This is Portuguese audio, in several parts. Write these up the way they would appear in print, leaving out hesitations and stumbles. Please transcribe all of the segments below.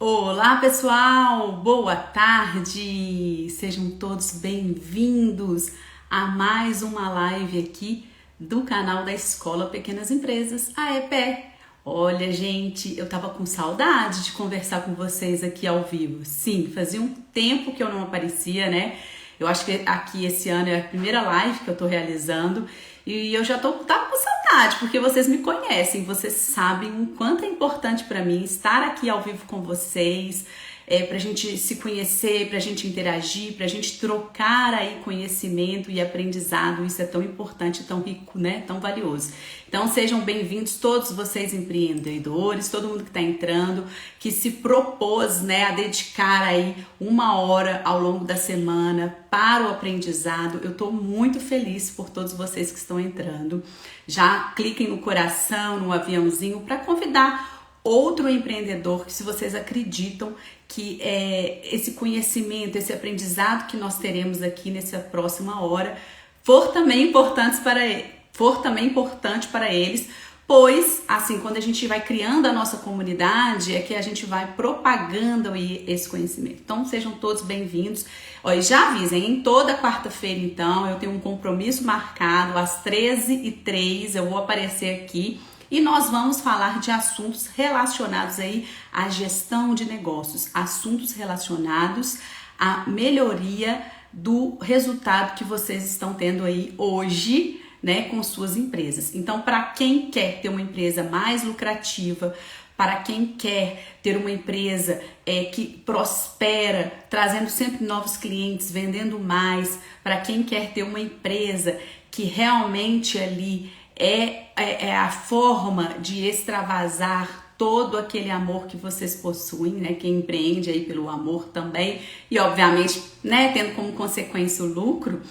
Olá pessoal, boa tarde, sejam todos bem-vindos a mais uma live aqui do canal da Escola Pequenas Empresas, a EPE. Olha gente, eu tava com saudade de conversar com vocês aqui ao vivo. Sim, fazia um tempo que eu não aparecia, né? Eu acho que aqui esse ano é a primeira live que eu tô realizando e eu já tava com saudade, porque vocês me conhecem, vocês sabem o quanto é importante para mim estar aqui ao vivo com vocês, pra gente se conhecer, pra gente interagir, pra gente trocar aí conhecimento e aprendizado. Isso é tão importante, tão rico, né? Tão valioso. Então sejam bem-vindos todos vocês empreendedores, todo mundo que está entrando, que se propôs, né, a dedicar aí uma hora ao longo da semana para o aprendizado. Eu estou muito feliz por todos vocês que estão entrando. Já cliquem no coração, no aviãozinho para convidar outro empreendedor que, se vocês acreditam que esse conhecimento, esse aprendizado que nós teremos aqui nessa próxima hora for também importante para eles, pois assim, quando a gente vai criando a nossa comunidade, é que a gente vai propagando aí esse conhecimento. Então sejam todos bem-vindos. E já avisem, em toda quarta-feira então eu tenho um compromisso marcado às 13h03, eu vou aparecer aqui e nós vamos falar de assuntos relacionados aí à gestão de negócios, assuntos relacionados à melhoria do resultado que vocês estão tendo aí hoje, né, com suas empresas. Então, para quem quer ter uma empresa mais lucrativa, para quem quer ter uma empresa que prospera, trazendo sempre novos clientes, vendendo mais, para quem quer ter uma empresa que realmente ali é a forma de extravasar todo aquele amor que vocês possuem, né? Quem empreende aí pelo amor também, e obviamente, né, tendo como consequência o lucro.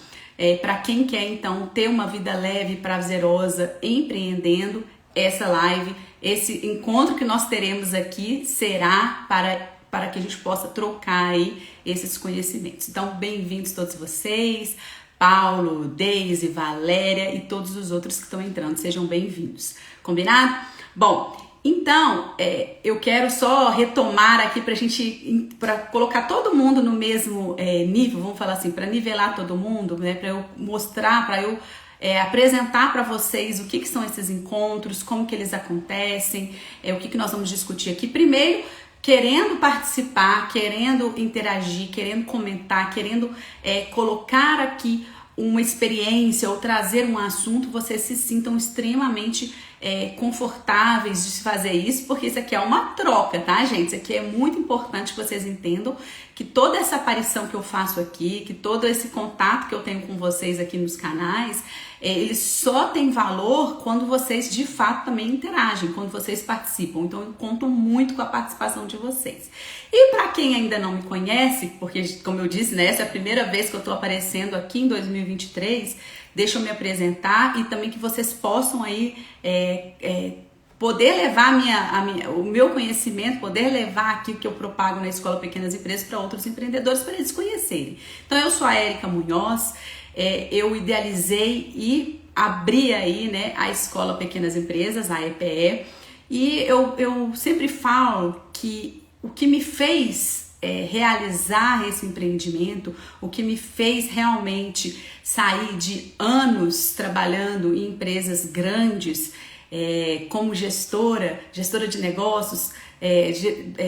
Para quem quer então ter uma vida leve e prazerosa empreendendo, essa live, esse encontro que nós teremos aqui será para que a gente possa trocar aí esses conhecimentos. Então, bem-vindos todos vocês, Paulo, Deise, Valéria e todos os outros que estão entrando, sejam bem-vindos. Combinado? Bom, então eu quero só retomar aqui para colocar todo mundo no mesmo nível, vamos falar assim, para nivelar todo mundo, né? Para eu mostrar, para eu apresentar para vocês o que são esses encontros, como que eles acontecem, o que nós vamos discutir aqui. Primeiro, querendo participar, querendo interagir, querendo comentar, querendo colocar aqui uma experiência ou trazer um assunto, vocês se sintam extremamente confortáveis de se fazer isso, porque isso aqui é uma troca, tá, gente? Isso aqui é muito importante que vocês entendam que toda essa aparição que eu faço aqui, que todo esse contato que eu tenho com vocês aqui nos canais, ele só tem valor quando vocês de fato também interagem, quando vocês participam. Então eu conto muito com a participação de vocês. E para quem ainda não me conhece, porque como eu disse, né, essa é a primeira vez que eu tô aparecendo aqui em 2023, deixa eu me apresentar e também que vocês possam aí poder levar o meu conhecimento, poder levar aqui o que eu propago na Escola Pequenas Empresas para outros empreendedores, para eles conhecerem. Então eu sou a Érica Munhoz, eu idealizei e abri aí, né, a Escola Pequenas Empresas, a EPE, e eu sempre falo que o que me fez realizar esse empreendimento, o que me fez realmente sair de anos trabalhando em empresas grandes, como gestora de negócios,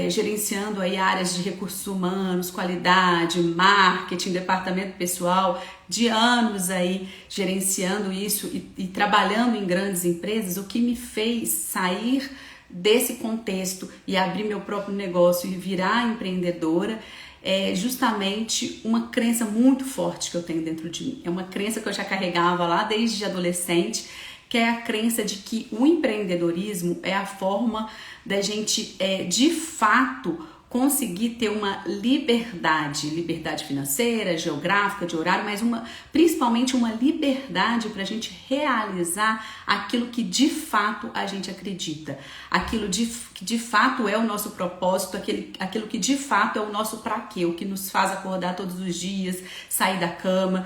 gerenciando aí áreas de recursos humanos, qualidade, marketing, departamento pessoal, de anos aí gerenciando isso e trabalhando em grandes empresas. O que me fez sair desse contexto e abrir meu próprio negócio e virar empreendedora é justamente uma crença muito forte que eu tenho dentro de mim. É uma crença que eu já carregava lá desde adolescente, que é a crença de que o empreendedorismo é a forma da gente, de fato, conseguir ter uma liberdade financeira, geográfica, de horário, mas principalmente uma liberdade para a gente realizar aquilo que de fato a gente acredita, aquilo que de fato é o nosso propósito, aquilo que de fato é o nosso pra quê, o que nos faz acordar todos os dias, sair da cama.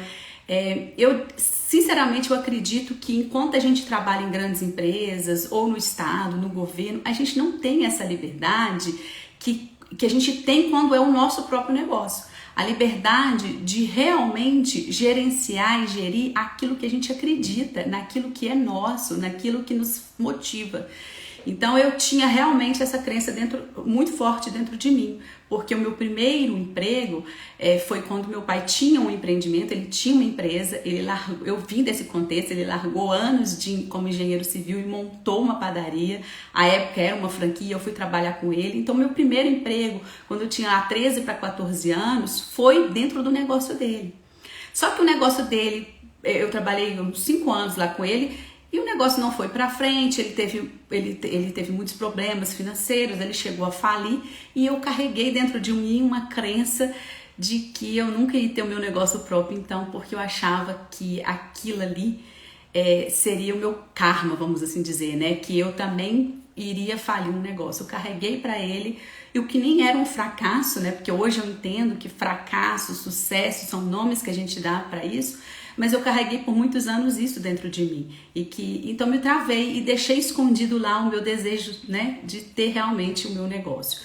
Sinceramente, eu acredito que enquanto a gente trabalha em grandes empresas ou no estado, no governo, a gente não tem essa liberdade que que a gente tem quando é o nosso próprio negócio. A liberdade de realmente gerenciar e gerir aquilo que a gente acredita, naquilo que é nosso, naquilo que nos motiva. Então eu tinha realmente essa crença muito forte dentro de mim, porque o meu primeiro emprego foi quando meu pai tinha um empreendimento, ele tinha uma empresa, eu vim desse contexto, ele largou anos como engenheiro civil e montou uma padaria, à época era uma franquia, eu fui trabalhar com ele, então meu primeiro emprego, quando eu tinha lá 13 para 14 anos, foi dentro do negócio dele. Só que o negócio dele, eu trabalhei uns 5 anos lá com ele, e o negócio não foi para frente, ele teve muitos problemas financeiros, ele chegou a falir e eu carreguei dentro de mim uma crença de que eu nunca ia ter o meu negócio próprio, então, porque eu achava que aquilo ali seria o meu karma, vamos assim dizer, né? Que eu também iria falir um negócio. Eu carreguei para ele, e o que nem era um fracasso, né? Porque hoje eu entendo que fracasso, sucesso são nomes que a gente dá para isso, mas eu carreguei por muitos anos isso dentro de mim. Então me travei e deixei escondido lá o meu desejo, né? De ter realmente o meu negócio.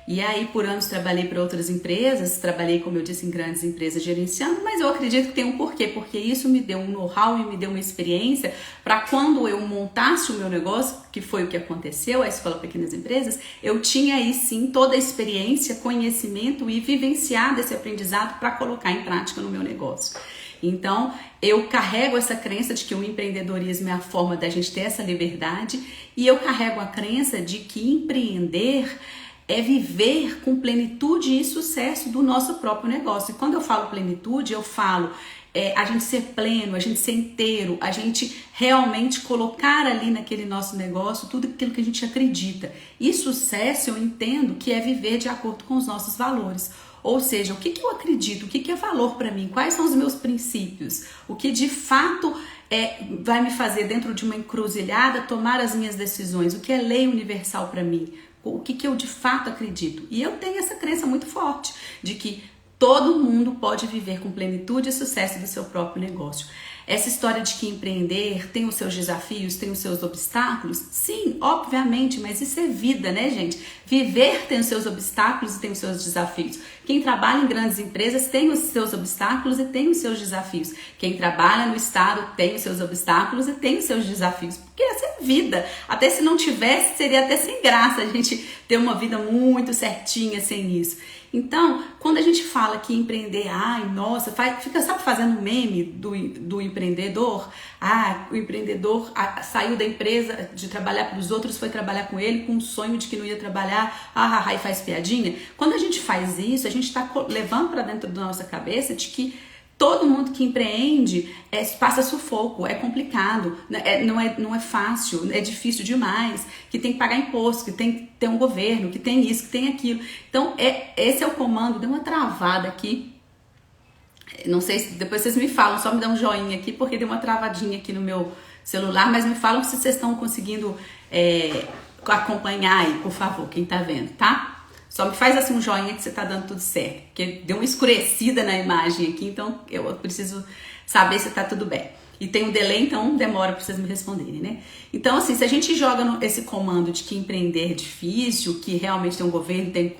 E aí, por anos, trabalhei para outras empresas, trabalhei, como eu disse, em grandes empresas gerenciando, mas eu acredito que tem um porquê, porque isso me deu um know-how e me deu uma experiência para quando eu montasse o meu negócio, que foi o que aconteceu, a Escola Pequenas Empresas, eu tinha aí sim toda a experiência, conhecimento e vivenciado esse aprendizado para colocar em prática no meu negócio. Então, eu carrego essa crença de que o empreendedorismo é a forma da gente ter essa liberdade, e eu carrego a crença de que empreender é viver com plenitude e sucesso do nosso próprio negócio. E quando eu falo plenitude, eu falo a gente ser pleno, a gente ser inteiro, a gente realmente colocar ali naquele nosso negócio tudo aquilo que a gente acredita. E sucesso eu entendo que é viver de acordo com os nossos valores. Ou seja, o que eu acredito, o que é valor para mim, quais são os meus princípios, o que de fato vai me fazer dentro de uma encruzilhada tomar as minhas decisões, o que é lei universal para mim, o que eu de fato acredito. E eu tenho essa crença muito forte de que todo mundo pode viver com plenitude e sucesso do seu próprio negócio. Essa história de que empreender tem os seus desafios, tem os seus obstáculos, sim, obviamente, mas isso é vida, né, gente? Viver tem os seus obstáculos e tem os seus desafios. Quem trabalha em grandes empresas tem os seus obstáculos e tem os seus desafios. Quem trabalha no Estado tem os seus obstáculos e tem os seus desafios. Porque essa é vida. Até se não tivesse, seria até sem graça a gente ter uma vida muito certinha sem isso. Então, quando a gente fala que empreender, ai, nossa, fica, sabe, fazendo meme do empreendedor? Ah, o empreendedor saiu da empresa de trabalhar para os outros, foi trabalhar com ele com o sonho de que não ia trabalhar, e faz piadinha. Quando a gente faz isso, a gente está levando para dentro da nossa cabeça de que todo mundo que empreende passa sufoco, é complicado, não é fácil, é difícil demais, que tem que pagar imposto, que tem que ter um governo, que tem isso, que tem aquilo. Então, esse é o comando. Deu uma travada aqui. Não sei se depois vocês me falam, só me dá um joinha aqui, porque deu uma travadinha aqui no meu celular, mas me falam se vocês estão conseguindo acompanhar aí, por favor, quem tá vendo, tá? Só me faz assim um joinha que você tá dando tudo certo, porque deu uma escurecida na imagem aqui, então eu preciso saber se tá tudo bem. E tem um delay, então demora para vocês me responderem, né? Então, assim, se a gente joga esse comando de que empreender é difícil, que realmente tem um governo, tem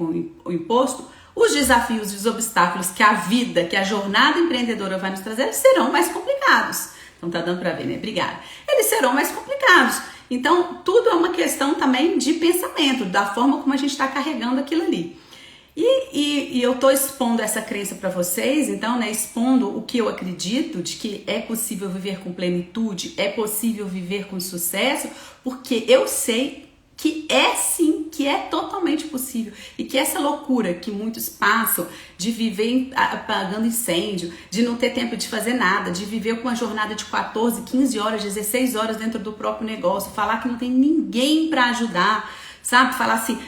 o imposto, os desafios e os obstáculos que a vida, que a jornada empreendedora vai nos trazer, eles serão mais complicados. Então tá dando para ver, né? Obrigada. Eles serão mais complicados. Então, tudo é uma questão também de pensamento, da forma como a gente está carregando aquilo ali. E eu estou expondo essa crença para vocês, então, né, expondo o que eu acredito de que é possível viver com plenitude, é possível viver com sucesso, porque eu sei que é sim, que é totalmente possível, e que essa loucura que muitos passam de viver apagando incêndio, de não ter tempo de fazer nada, de viver com uma jornada de 14, 15 horas, 16 horas dentro do próprio negócio, falar que não tem ninguém para ajudar, sabe? Falar assim,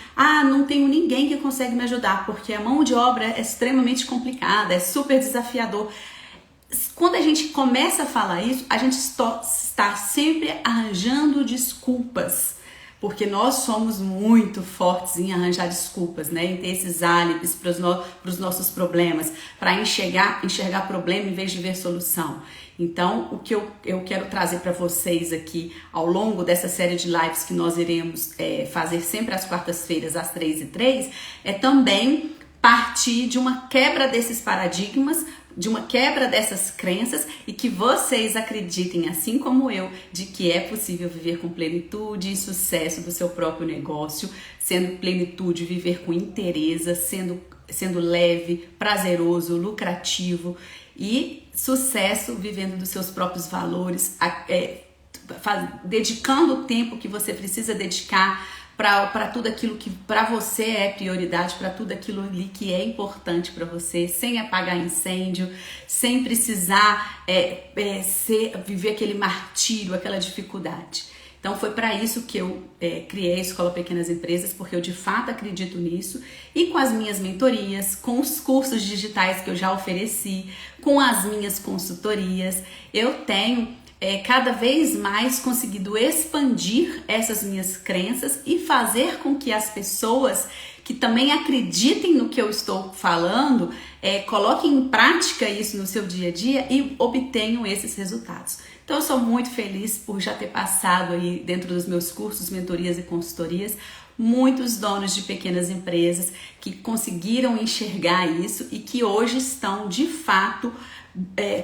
não tenho ninguém que consegue me ajudar, porque a mão de obra é extremamente complicada, é super desafiador. Quando a gente começa a falar isso, a gente está sempre arranjando desculpas, porque nós somos muito fortes em arranjar desculpas, né? Em ter esses álibis para os nossos problemas, para enxergar problema em vez de ver solução. Então, o que eu quero trazer para vocês aqui ao longo dessa série de lives que nós iremos fazer sempre às quartas-feiras, às 3h03, é também partir de uma quebra desses paradigmas, de uma quebra dessas crenças e que vocês acreditem, assim como eu, de que é possível viver com plenitude e sucesso do seu próprio negócio, sendo plenitude, viver com inteireza, sendo leve, prazeroso, lucrativo e sucesso vivendo dos seus próprios valores, dedicando o tempo que você precisa dedicar para tudo aquilo que para você é prioridade, para tudo aquilo ali que é importante para você, sem apagar incêndio, sem precisar viver aquele martírio, aquela dificuldade. Então foi para isso que eu criei a Escola Pequenas Empresas, porque eu de fato acredito nisso, e com as minhas mentorias, com os cursos digitais que eu já ofereci, com as minhas consultorias, eu tenho cada vez mais conseguido expandir essas minhas crenças e fazer com que as pessoas que também acreditem no que eu estou falando, coloquem em prática isso no seu dia a dia e obtenham esses resultados. Então eu sou muito feliz por já ter passado aí dentro dos meus cursos, mentorias e consultorias, muitos donos de pequenas empresas que conseguiram enxergar isso e que hoje estão de fato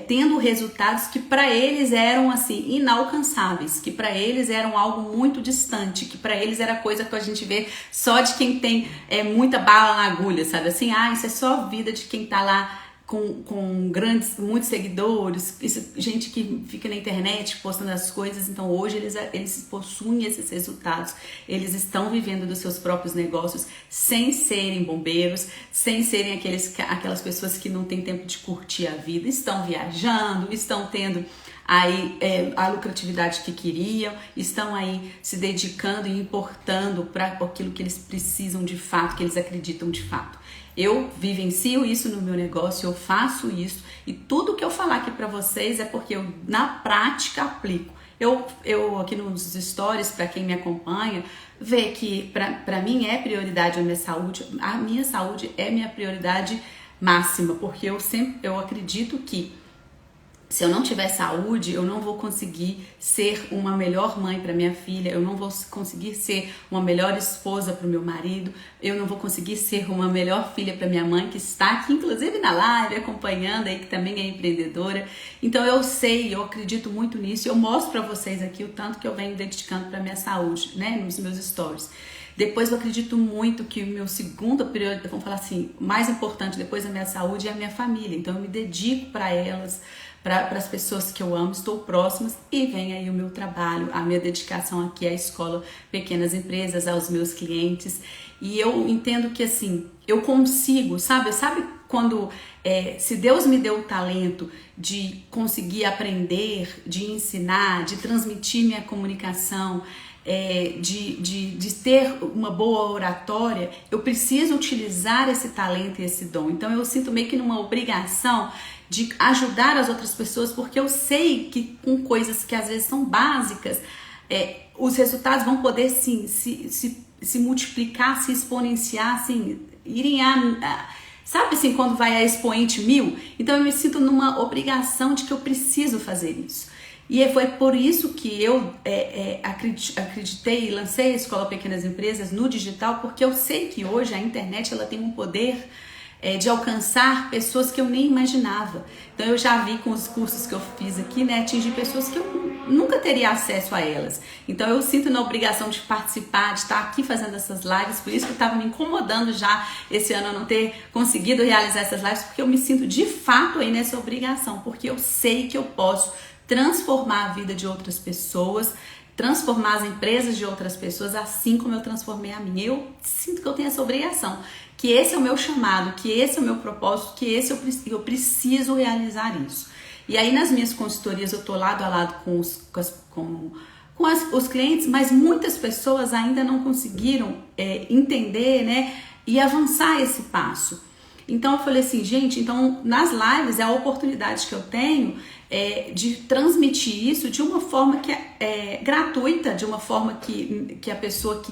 tendo resultados que para eles eram assim inalcançáveis, que para eles eram algo muito distante, que para eles era coisa que a gente vê só de quem tem muita bala na agulha, sabe assim? Isso é só vida de quem tá lá com muitos seguidores, gente que fica na internet postando as coisas. Então hoje eles possuem esses resultados, eles estão vivendo dos seus próprios negócios sem serem bombeiros, sem serem aquelas pessoas que não têm tempo de curtir a vida, estão viajando, estão tendo aí a lucratividade que queriam, estão aí se dedicando e importando para aquilo que eles precisam de fato, que eles acreditam de fato. Eu vivencio isso no meu negócio, eu faço isso e tudo que eu falar aqui para vocês é porque eu na prática aplico. Eu aqui nos stories, para quem me acompanha, vê que para mim é prioridade a minha saúde é minha prioridade máxima, porque eu acredito que se eu não tiver saúde, eu não vou conseguir ser uma melhor mãe para minha filha, eu não vou conseguir ser uma melhor esposa para o meu marido, eu não vou conseguir ser uma melhor filha para minha mãe, que está aqui inclusive na live acompanhando aí, que também é empreendedora. Então eu acredito muito nisso, eu mostro para vocês aqui o tanto que eu venho dedicando para minha saúde, né, nos meus stories. Depois eu acredito muito que o meu segundo prioridade, vamos falar assim, mais importante depois da minha saúde é a minha família. Então eu me dedico para elas, para as pessoas que eu amo, estou próximas, e vem aí o meu trabalho, a minha dedicação aqui à Escola Pequenas Empresas, aos meus clientes. E eu entendo que assim, eu consigo, sabe quando se Deus me deu o talento de conseguir aprender, de ensinar, de transmitir minha comunicação, de ter uma boa oratória, eu preciso utilizar esse talento e esse dom. Então eu sinto meio que numa obrigação de ajudar as outras pessoas, porque eu sei que com coisas que às vezes são básicas, os resultados vão poder sim, se multiplicar, se exponenciar, assim, irem sabe assim, quando vai a expoente 1000? Então eu me sinto numa obrigação de que eu preciso fazer isso. E foi por isso que eu acreditei e lancei a Escola Pequenas Empresas no digital, porque eu sei que hoje a internet ela tem um poder de alcançar pessoas que eu nem imaginava. Então eu já vi com os cursos que eu fiz aqui, né, atingir pessoas que eu nunca teria acesso a elas. Então eu sinto na obrigação de participar, de estar aqui fazendo essas lives, por isso que estava me incomodando já esse ano eu não ter conseguido realizar essas lives, porque eu me sinto de fato aí nessa obrigação, porque eu sei que eu posso transformar a vida de outras pessoas, transformar as empresas de outras pessoas, assim como eu transformei a minha. Eu sinto que eu tenho essa obrigação, que esse é o meu chamado, que esse é o meu propósito, que eu preciso realizar isso. E aí nas minhas consultorias eu tô lado a lado com os clientes, mas muitas pessoas ainda não conseguiram entender, né, e avançar esse passo. Então eu falei assim, gente, então nas lives é a oportunidade que eu tenho de transmitir isso de uma forma que é gratuita, de uma forma que a pessoa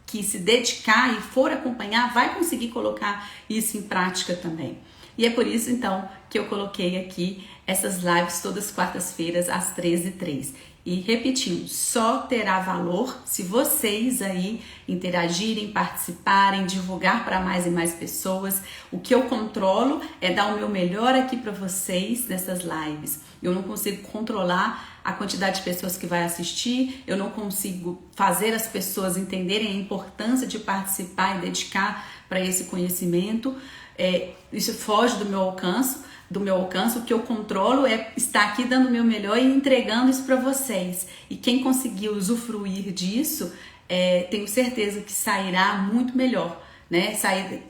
que se dedicar e for acompanhar vai conseguir colocar isso em prática também. E é por isso, então, que eu coloquei aqui essas lives todas quartas-feiras às 13h03. E repetindo, só terá valor se vocês aí interagirem, participarem, divulgar para mais e mais pessoas. O que eu controlo é dar o meu melhor aqui para vocês nessas lives. Eu não consigo controlar a quantidade de pessoas que vai assistir, eu não consigo fazer as pessoas entenderem a importância de participar e dedicar para esse conhecimento. Isso foge do meu alcance. O que eu controlo é estar aqui dando o meu melhor e entregando isso para vocês. E quem conseguir usufruir disso, tenho certeza que sairá muito melhor, né?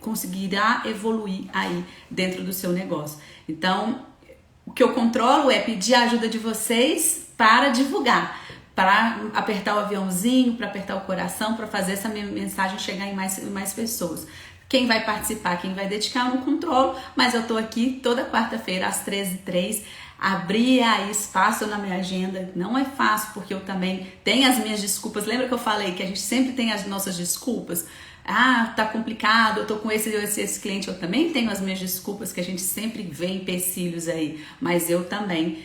Conseguirá evoluir aí dentro do seu negócio. Então, o que eu controlo é pedir a ajuda de vocês para divulgar, para apertar o aviãozinho, para apertar o coração, para fazer essa minha mensagem chegar em mais pessoas. Quem vai participar, quem vai dedicar, eu não controlo, mas eu tô aqui toda quarta-feira às 13h03, abrir aí espaço na minha agenda. Não é fácil, porque eu também tenho as minhas desculpas. Lembra que eu falei que a gente sempre tem as nossas desculpas? Ah, tá complicado, eu tô com esse cliente. Eu também tenho as minhas desculpas, que a gente sempre vê empecilhos aí, mas eu também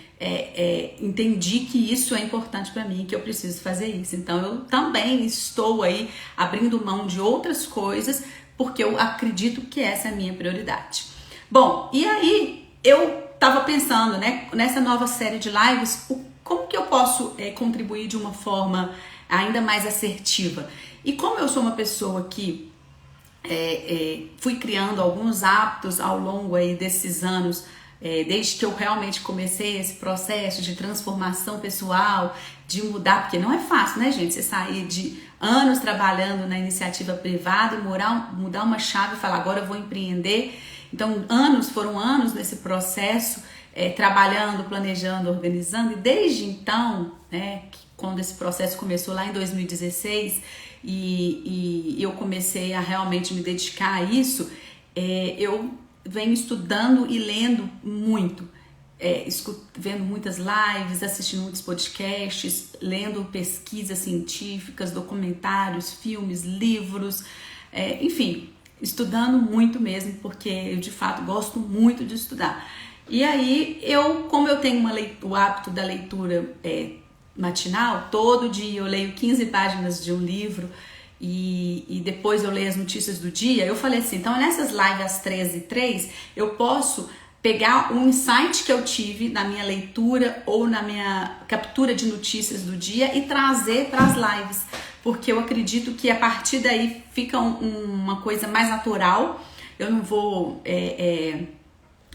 entendi que isso é importante para mim, que eu preciso fazer isso. Então eu também estou aí abrindo mão de outras coisas, porque eu acredito que essa é a minha prioridade. Bom, e aí eu tava pensando, né, nessa nova série de lives, como que eu posso contribuir de uma forma ainda mais assertiva. E como eu sou uma pessoa que fui criando alguns hábitos ao longo aí desses anos, desde que eu realmente comecei esse processo de transformação pessoal, de mudar, porque não é fácil, né, gente? Você sair de anos trabalhando na iniciativa privada e mudar uma chave e falar, agora eu vou empreender. Então, foram anos nesse processo, trabalhando, planejando, organizando, e desde então, né, quando esse processo começou lá em 2016 e eu comecei a realmente me dedicar a isso, eu venho estudando e lendo muito, vendo muitas lives, assistindo muitos podcasts, lendo pesquisas científicas, documentários, filmes, livros, enfim, estudando muito mesmo, porque eu de fato gosto muito de estudar. E aí, como eu tenho o hábito da leitura matinal, todo dia eu leio 15 páginas de um livro e depois eu leio as notícias do dia, eu falei assim, então nessas lives às 13h03, eu posso pegar um insight que eu tive na minha leitura ou na minha captura de notícias do dia e trazer para as lives, porque eu acredito que a partir daí fica uma coisa mais natural. Eu não vou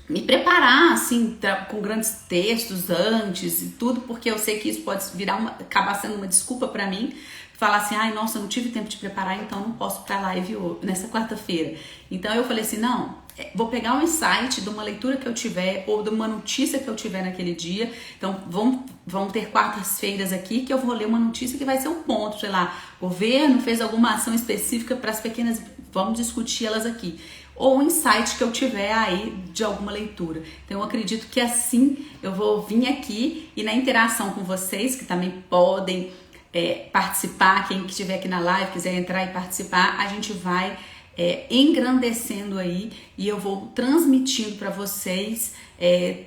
me preparar assim com grandes textos antes e tudo, porque eu sei que isso pode acabar sendo uma desculpa para mim, falar assim, ai, nossa, eu não tive tempo de preparar, então não posso ir pra live nessa quarta-feira. Então eu falei assim, não, vou pegar um insight de uma leitura que eu tiver ou de uma notícia que eu tiver naquele dia. Então vão ter quartas-feiras aqui que eu vou ler uma notícia que vai ser um ponto, sei lá, o governo fez alguma ação específica para as pequenas, vamos discutir elas aqui. Ou um insight que eu tiver aí de alguma leitura. Então eu acredito que assim eu vou vir aqui e na interação com vocês, que também podem participar, quem estiver aqui na live, quiser entrar e participar, a gente vai engrandecendo aí e eu vou transmitindo para vocês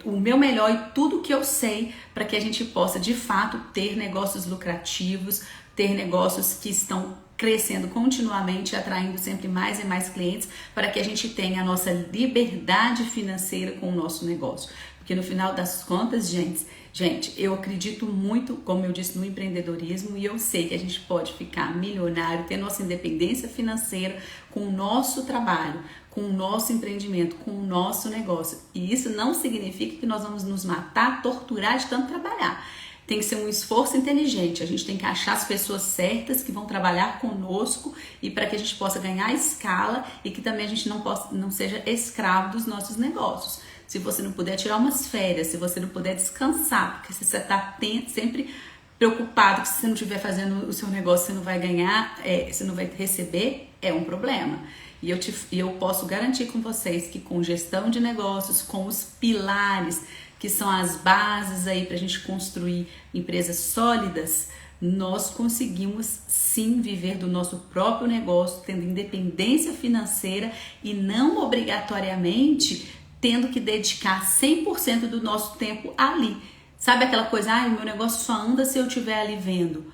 o meu melhor e tudo que eu sei para que a gente possa de fato ter negócios lucrativos, ter negócios que estão crescendo continuamente, atraindo sempre mais e mais clientes, para que a gente tenha a nossa liberdade financeira com o nosso negócio. Porque no final das contas, gente, eu acredito muito, como eu disse, no empreendedorismo, e eu sei que a gente pode ficar milionário, ter nossa independência financeira com o nosso trabalho, com o nosso empreendimento, com o nosso negócio. E isso não significa que nós vamos nos matar, torturar de tanto trabalhar. Tem que ser um esforço inteligente, a gente tem que achar as pessoas certas que vão trabalhar conosco e para que a gente possa ganhar escala e que também a gente não seja escravo dos nossos negócios. Se você não puder tirar umas férias, se você não puder descansar, porque se você está sempre preocupado que se você não estiver fazendo o seu negócio, você não vai ganhar, você não vai receber, é um problema. E eu posso garantir com vocês que com gestão de negócios, com os pilares, que são as bases aí para a gente construir empresas sólidas, nós conseguimos sim viver do nosso próprio negócio, tendo independência financeira e não obrigatoriamente tendo que dedicar 100% do nosso tempo ali. Sabe aquela coisa, o meu negócio só anda se eu estiver ali vendo.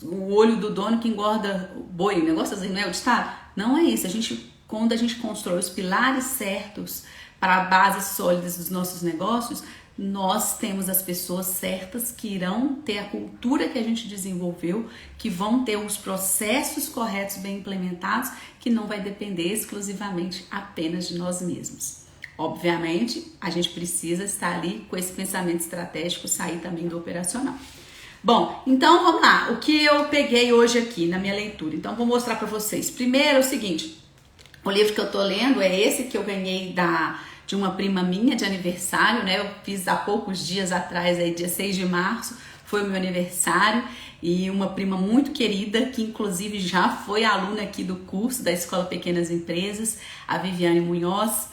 O olho do dono que engorda o boi, negócio assim, não é o ditado? Não é isso. Quando a gente constrói os pilares certos para bases sólidas dos nossos negócios, nós temos as pessoas certas que irão ter a cultura que a gente desenvolveu, que vão ter os processos corretos bem implementados, que não vai depender exclusivamente apenas de nós mesmos. Obviamente, a gente precisa estar ali com esse pensamento estratégico, sair também do operacional. Bom, então vamos lá. O que eu peguei hoje aqui na minha leitura? Então vou mostrar para vocês. Primeiro é o seguinte, o livro que eu tô lendo é esse que eu ganhei de uma prima minha de aniversário, né? Eu fiz há poucos dias atrás, aí, dia 6 de março, foi o meu aniversário, e uma prima muito querida, que inclusive já foi aluna aqui do curso da Escola Pequenas Empresas, a Viviane Munhoz.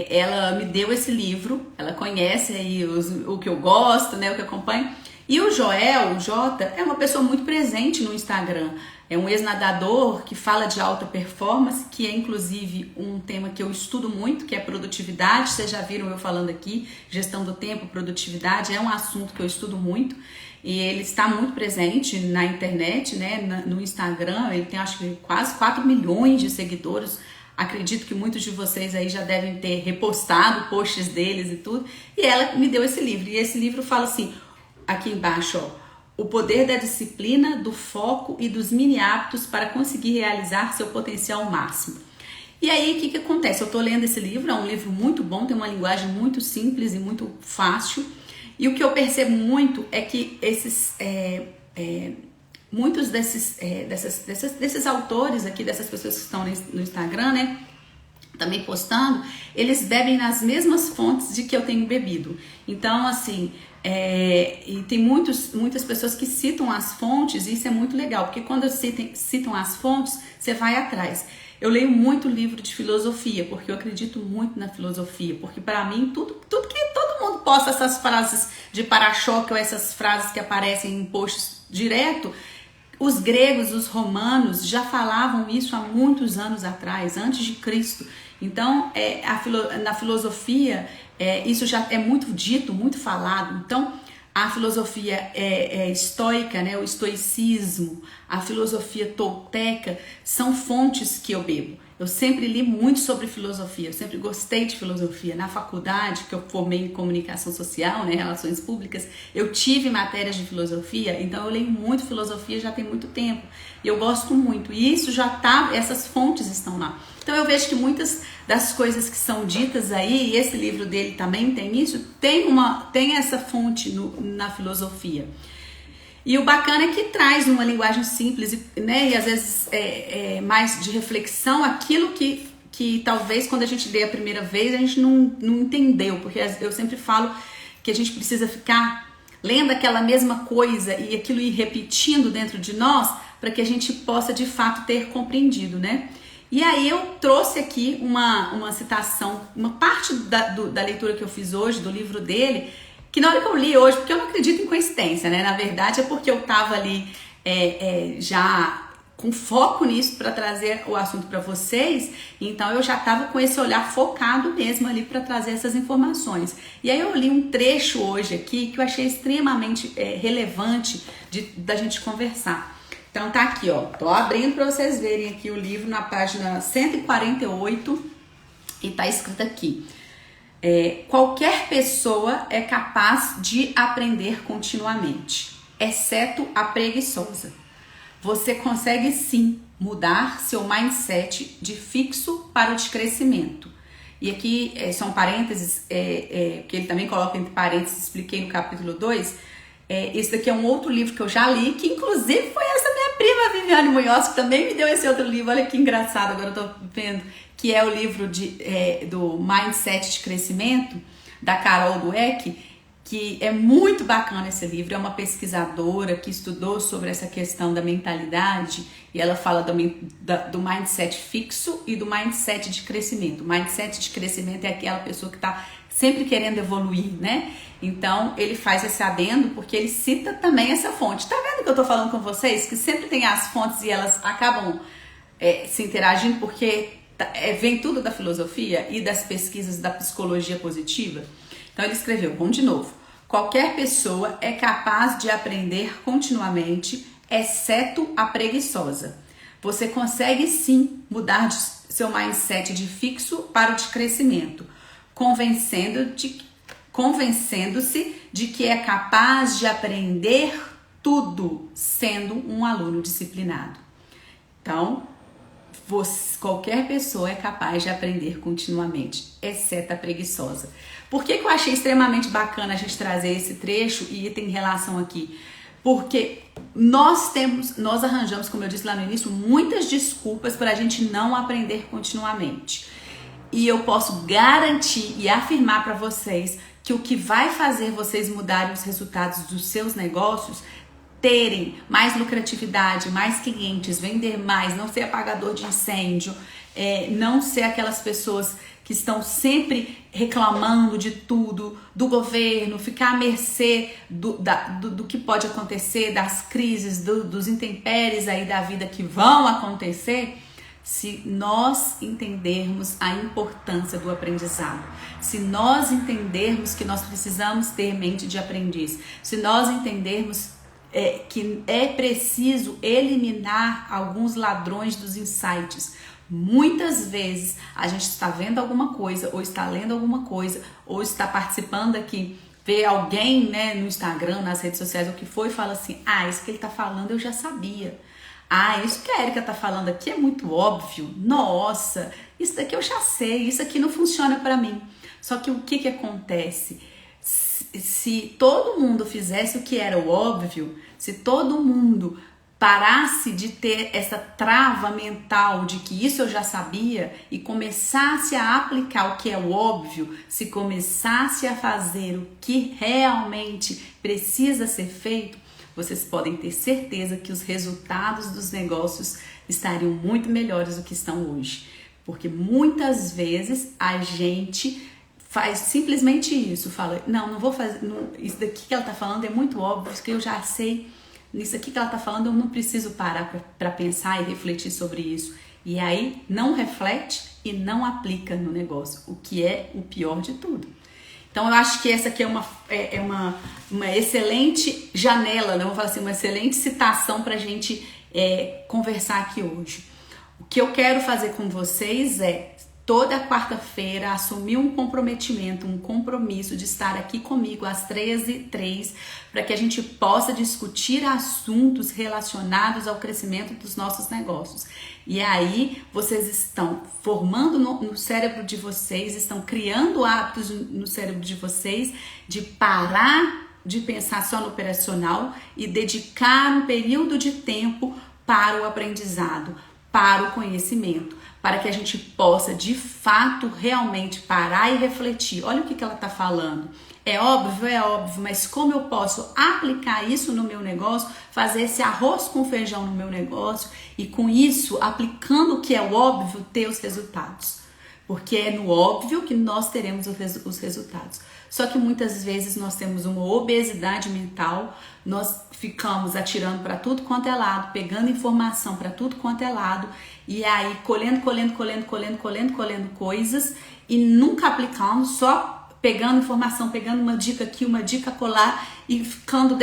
Ela me deu esse livro, ela conhece aí o que eu gosto, né, o que eu acompanho. E o Joel, o Jota, é uma pessoa muito presente no Instagram. É um ex-nadador que fala de alta performance, que é inclusive um tema que eu estudo muito, que é produtividade. Vocês já viram eu falando aqui, gestão do tempo, produtividade, é um assunto que eu estudo muito. E ele está muito presente na internet, né, no Instagram. Ele tem, acho que, quase 4 milhões de seguidores. Acredito que muitos de vocês aí já devem ter repostado posts deles e tudo. E ela me deu esse livro. E esse livro fala assim, aqui embaixo, ó, o poder da disciplina, do foco e dos mini hábitos para conseguir realizar seu potencial máximo. E aí, o que acontece? Eu tô lendo esse livro, é um livro muito bom, tem uma linguagem muito simples e muito fácil. E o que eu percebo muito é que muitos desses autores aqui, dessas pessoas que estão no Instagram, né, também postando, eles bebem nas mesmas fontes de que eu tenho bebido. Então, assim, e tem muitas pessoas que citam as fontes, e isso é muito legal, porque quando citam as fontes, você vai atrás. Eu leio muito livro de filosofia, porque eu acredito muito na filosofia, porque para mim, tudo que todo mundo posta essas frases de para-choque ou essas frases que aparecem em posts direto, os gregos, os romanos já falavam isso há muitos anos atrás, antes de Cristo. Então, na filosofia, isso já é muito dito, muito falado. Então, a filosofia estoica, né, o estoicismo, a filosofia tolteca, são fontes que eu bebo. Eu sempre li muito sobre filosofia, eu sempre gostei de filosofia. Na faculdade, que eu formei em comunicação social, né, relações públicas, eu tive matérias de filosofia, então eu leio muito filosofia já tem muito tempo. E eu gosto muito, e isso essas fontes estão lá. Então eu vejo que muitas das coisas que são ditas aí, e esse livro dele também tem isso, tem essa fonte na filosofia. E o bacana é que traz uma linguagem simples, né, e às vezes mais de reflexão, aquilo que talvez quando a gente lê a primeira vez a gente não entendeu, porque eu sempre falo que a gente precisa ficar lendo aquela mesma coisa e aquilo ir repetindo dentro de nós para que a gente possa de fato ter compreendido, né? E aí eu trouxe aqui uma citação, uma parte da leitura que eu fiz hoje, do livro dele, que na hora que eu li hoje, porque eu não acredito em coincidência, né? Na verdade é porque eu tava ali já com foco nisso para trazer o assunto para vocês, então eu já tava com esse olhar focado mesmo ali para trazer essas informações. E aí eu li um trecho hoje aqui que eu achei extremamente relevante da gente conversar. Então tá aqui, ó, tô abrindo para vocês verem aqui o livro na página 148 e tá escrito aqui. Qualquer pessoa é capaz de aprender continuamente, exceto a preguiçosa. Você consegue sim mudar seu mindset de fixo para o de crescimento. E aqui são parênteses, que ele também coloca entre parênteses, expliquei no capítulo 2. Esse daqui é um outro livro que eu já li, que inclusive foi essa minha prima Viviane Munhoz, que também me deu esse outro livro. Olha que engraçado, agora eu tô vendo, que é o livro do Mindset de Crescimento, da Carol Dweck, que é muito bacana esse livro. É uma pesquisadora que estudou sobre essa questão da mentalidade, e ela fala do mindset fixo e do mindset de crescimento. O mindset de crescimento é aquela pessoa que está sempre querendo evoluir, né? Então, ele faz esse adendo porque ele cita também essa fonte. Tá vendo que eu tô falando com vocês? Que sempre tem as fontes e elas acabam se interagindo, porque vem tudo da filosofia e das pesquisas da psicologia positiva. Então ele escreveu, vamos de novo. Qualquer pessoa é capaz de aprender continuamente, exceto a preguiçosa. Você consegue sim mudar seu mindset de fixo para o de crescimento, convencendo-se de que é capaz de aprender tudo sendo um aluno disciplinado. Então, qualquer pessoa é capaz de aprender continuamente, exceto a preguiçosa. Por que eu achei extremamente bacana a gente trazer esse trecho e tem relação aqui? Porque nós arranjamos, como eu disse lá no início, muitas desculpas para a gente não aprender continuamente. E eu posso garantir e afirmar para vocês que o que vai fazer vocês mudarem os resultados dos seus negócios, terem mais lucratividade, mais clientes, vender mais, não ser apagador de incêndio, não ser aquelas pessoas que estão sempre reclamando de tudo, do governo, ficar à mercê do que pode acontecer, das crises, dos intempéries aí da vida que vão acontecer. Se nós entendermos a importância do aprendizado, se nós entendermos que nós precisamos ter mente de aprendiz, se nós entendermos que é preciso eliminar alguns ladrões dos insights. Muitas vezes a gente está vendo alguma coisa, ou está lendo alguma coisa, ou está participando aqui, vê alguém, né, no Instagram, nas redes sociais, o que foi, e fala assim, isso que ele está falando eu já sabia. Isso que a Erika tá falando aqui é muito óbvio. Nossa, isso daqui eu já sei, isso aqui não funciona para mim. Só que o que acontece? Se todo mundo fizesse o que era o óbvio, se todo mundo parasse de ter essa trava mental de que isso eu já sabia e começasse a aplicar o que é o óbvio, se começasse a fazer o que realmente precisa ser feito, vocês podem ter certeza que os resultados dos negócios estariam muito melhores do que estão hoje. Porque muitas vezes a gente faz simplesmente isso, fala, não vou fazer, isso daqui que ela tá falando é muito óbvio, isso que eu já sei, isso aqui que ela tá falando eu não preciso parar para pensar e refletir sobre isso. E aí não reflete e não aplica no negócio, o que é o pior de tudo. Então eu acho que essa aqui é uma excelente janela, né? Vamos falar assim, uma excelente citação para a gente conversar aqui hoje. O que eu quero fazer com vocês é toda quarta-feira assumir um comprometimento, um compromisso de estar aqui comigo às 13h03 para que a gente possa discutir assuntos relacionados ao crescimento dos nossos negócios. E aí vocês estão formando no cérebro de vocês, estão criando hábitos no cérebro de vocês de parar de pensar só no operacional e dedicar um período de tempo para o aprendizado, para o conhecimento, para que a gente possa de fato realmente parar e refletir. Olha o que ela está falando. É óbvio, mas como eu posso aplicar isso no meu negócio, fazer esse arroz com feijão no meu negócio e com isso, aplicando o que é óbvio, ter os resultados. Porque é no óbvio que nós teremos os resultados. Só que muitas vezes nós temos uma obesidade mental, nós ficamos atirando para tudo quanto é lado, pegando informação para tudo quanto é lado, e aí colhendo coisas e nunca aplicando, só pegando informação, pegando uma dica aqui, uma dica acolá e ficando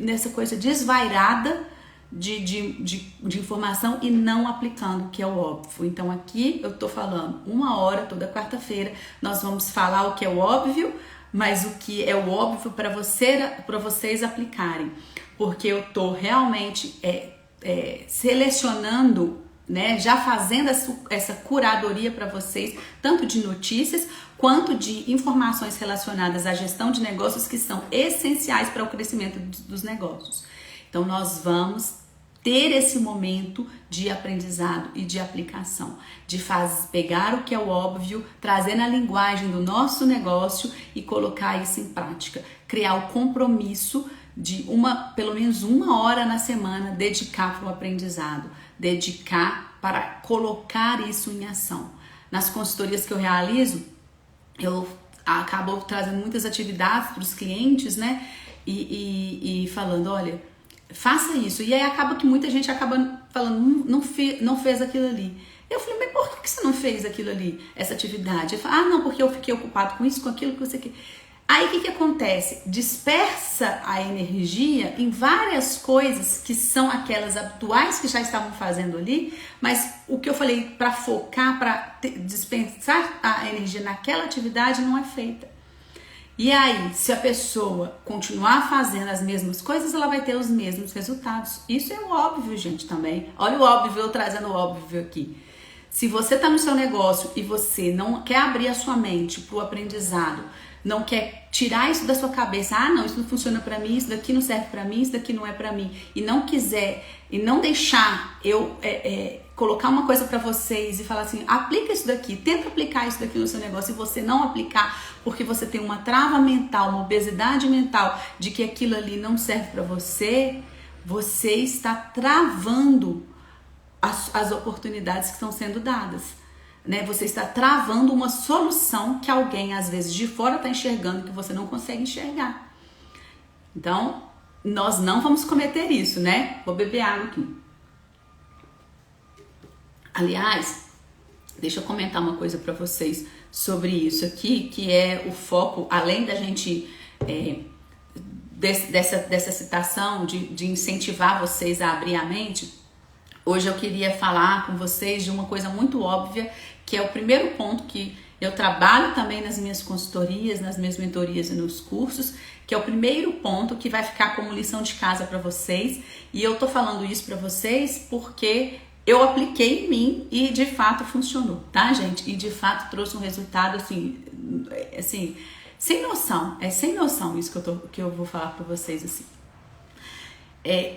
nessa coisa desvairada de informação e não aplicando o que é o óbvio. Então aqui eu tô falando 1 hora toda quarta-feira, nós vamos falar o que é o óbvio, mas o que é o óbvio para vocês aplicarem, porque eu tô realmente selecionando, né, já fazendo essa curadoria para vocês, tanto de notícias quanto de informações relacionadas à gestão de negócios que são essenciais para o crescimento dos negócios. Então nós vamos ter esse momento de aprendizado e de aplicação, de pegar o que é o óbvio, trazer na linguagem do nosso negócio e colocar isso em prática, criar o compromisso de pelo menos 1 hora na semana, dedicar para o aprendizado, dedicar para colocar isso em ação. Nas consultorias que eu realizo, eu acabo trazendo muitas atividades para os clientes, né? E falando, olha, faça isso. E aí acaba que muita gente acaba falando, não fez aquilo ali. Eu falei, mas por que você não fez aquilo ali, essa atividade? Eu falo, ah, não, porque eu fiquei ocupado com isso, com aquilo, que você quer. Aí o que acontece? Dispersa a energia em várias coisas que são aquelas habituais que já estavam fazendo ali, mas o que eu falei para focar, para dispensar a energia naquela atividade não é feita. E aí, se a pessoa continuar fazendo as mesmas coisas, ela vai ter os mesmos resultados. Isso é o óbvio, gente, também. Olha o óbvio, eu trazendo o óbvio aqui. Se você está no seu negócio e você não quer abrir a sua mente para o aprendizado, não quer tirar isso da sua cabeça, ah, não, isso não funciona para mim, isso daqui não serve para mim, isso daqui não é para mim, e não quiser, e não deixar eu colocar uma coisa para vocês e falar assim, aplica isso daqui, tenta aplicar isso daqui no seu negócio, e você não aplicar porque você tem uma trava mental, uma obesidade mental de que aquilo ali não serve para você, você está travando as oportunidades que estão sendo dadas. Né? Você está travando uma solução que alguém, às vezes, de fora está enxergando que você não consegue enxergar. Então, nós não vamos cometer isso, né? Vou beber água aqui. Aliás, deixa eu comentar uma coisa para vocês sobre isso aqui, que é o foco, além da gente, dessa citação de incentivar vocês a abrir a mente. Hoje eu queria falar com vocês de uma coisa muito óbvia, que é o primeiro ponto que eu trabalho também nas minhas consultorias, nas minhas mentorias e nos cursos, que é o primeiro ponto que vai ficar como lição de casa para vocês. E eu tô falando isso para vocês porque eu apliquei em mim e de fato funcionou, tá, gente? E de fato trouxe um resultado assim sem noção. É sem noção isso que eu vou falar para vocês assim.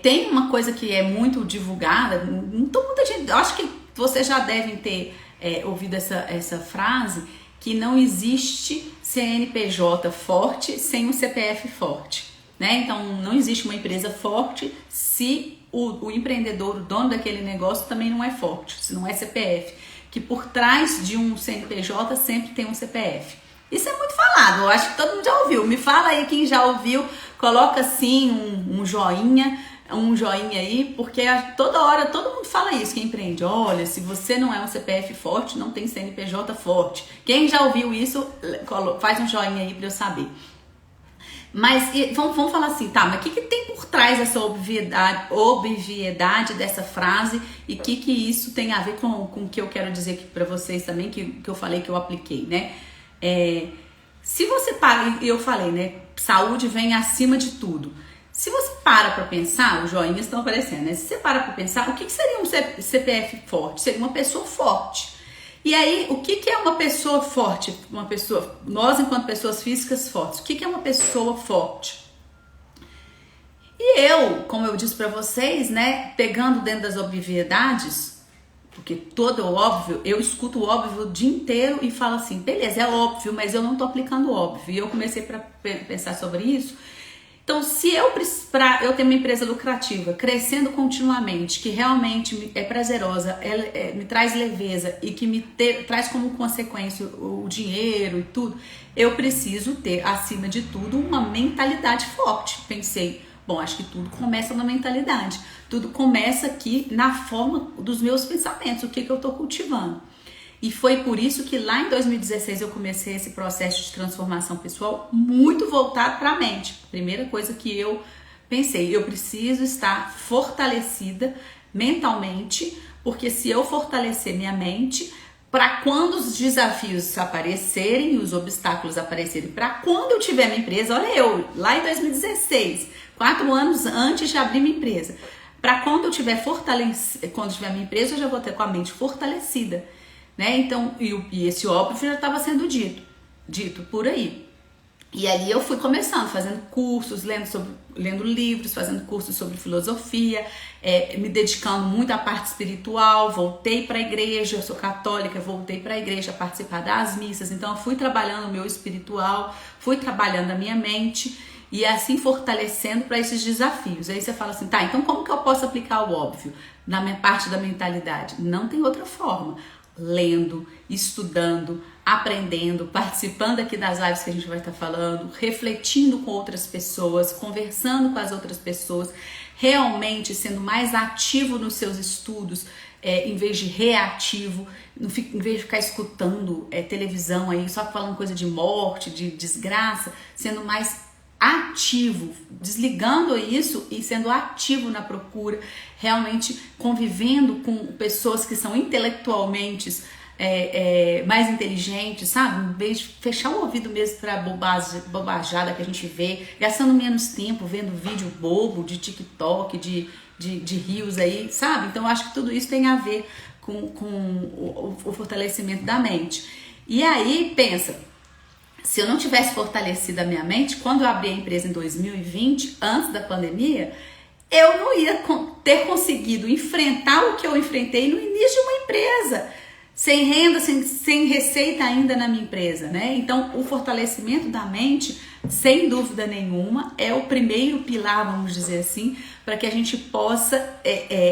Tem uma coisa que é muito divulgada, muita gente, eu acho que vocês já devem ter ouvido essa frase, que não existe CNPJ forte sem um CPF forte, né? Então não existe uma empresa forte se o empreendedor, o dono daquele negócio também não é forte, se não é CPF, que por trás de um CNPJ sempre tem um CPF. Isso é muito falado, eu acho que todo mundo já ouviu. Me fala aí quem já ouviu, coloca assim um joinha aí, porque toda hora todo mundo fala isso, quem empreende. Olha, se você não é um CPF forte, não tem CNPJ forte. Quem já ouviu isso, faz um joinha aí pra eu saber. Mas vamos falar assim, tá, mas o que tem por trás dessa obviedade dessa frase e o que isso tem a ver com o que eu quero dizer aqui pra vocês também, que eu falei que eu apliquei, né? Se você para, eu falei, né? Saúde vem acima de tudo. Se você para pensar, os joinhas estão aparecendo, né? Se você para pensar, o que seria um CPF forte? Seria uma pessoa forte. E aí, o que é uma pessoa forte? Nós, enquanto pessoas físicas fortes, o que é uma pessoa forte? E eu, como eu disse pra vocês, né? Pegando dentro das obviedades, porque todo o óbvio, eu escuto o óbvio o dia inteiro e falo assim, beleza, é óbvio, mas eu não tô aplicando o óbvio. E eu comecei a pensar sobre isso. Então, se eu tenho uma empresa lucrativa, crescendo continuamente, que realmente é prazerosa, me traz leveza e que traz como consequência o dinheiro e tudo, eu preciso ter, acima de tudo, uma mentalidade forte. Pensei, bom, acho que tudo começa na mentalidade. Tudo começa aqui na forma dos meus pensamentos, o que eu estou cultivando. E foi por isso que lá em 2016 eu comecei esse processo de transformação pessoal muito voltado para a mente. Primeira coisa que eu pensei, eu preciso estar fortalecida mentalmente, porque se eu fortalecer minha mente, para quando os desafios aparecerem, os obstáculos aparecerem, para quando eu tiver minha empresa, olha eu, lá em 2016, 4 anos antes de abrir minha empresa, para quando eu tiver minha empresa, eu já vou ter com a mente fortalecida. Né? Então, e esse óbvio já estava sendo dito por aí. E ali eu fui começando, fazendo cursos, lendo livros, fazendo cursos sobre filosofia, me dedicando muito à parte espiritual, voltei para a igreja, eu sou católica, voltei para a igreja a participar das missas, então eu fui trabalhando o meu espiritual, fui trabalhando a minha mente e assim fortalecendo para esses desafios. Aí você fala assim, tá, então como que eu posso aplicar o óbvio na minha parte da mentalidade? Não tem outra forma. Lendo, estudando, aprendendo, participando aqui das lives que a gente vai estar falando, refletindo com outras pessoas, conversando com as outras pessoas, realmente sendo mais ativo nos seus estudos, em vez de reativo, em vez de ficar escutando televisão aí, só falando coisa de morte, de desgraça, sendo mais ativo, desligando isso e sendo ativo na procura, realmente convivendo com pessoas que são intelectualmente mais inteligentes, sabe? Em vez de fechar o ouvido mesmo para bobajada que a gente vê, gastando menos tempo vendo vídeo bobo de TikTok, de rios aí, sabe? Então eu acho que tudo isso tem a ver com o fortalecimento da mente. E aí, pensa, se eu não tivesse fortalecido a minha mente, quando eu abri a empresa em 2020, antes da pandemia, eu não ia ter conseguido enfrentar o que eu enfrentei no início de uma empresa, sem renda, sem receita ainda na minha empresa, né? Então, o fortalecimento da mente, sem dúvida nenhuma, é o primeiro pilar, vamos dizer assim, para que a gente possa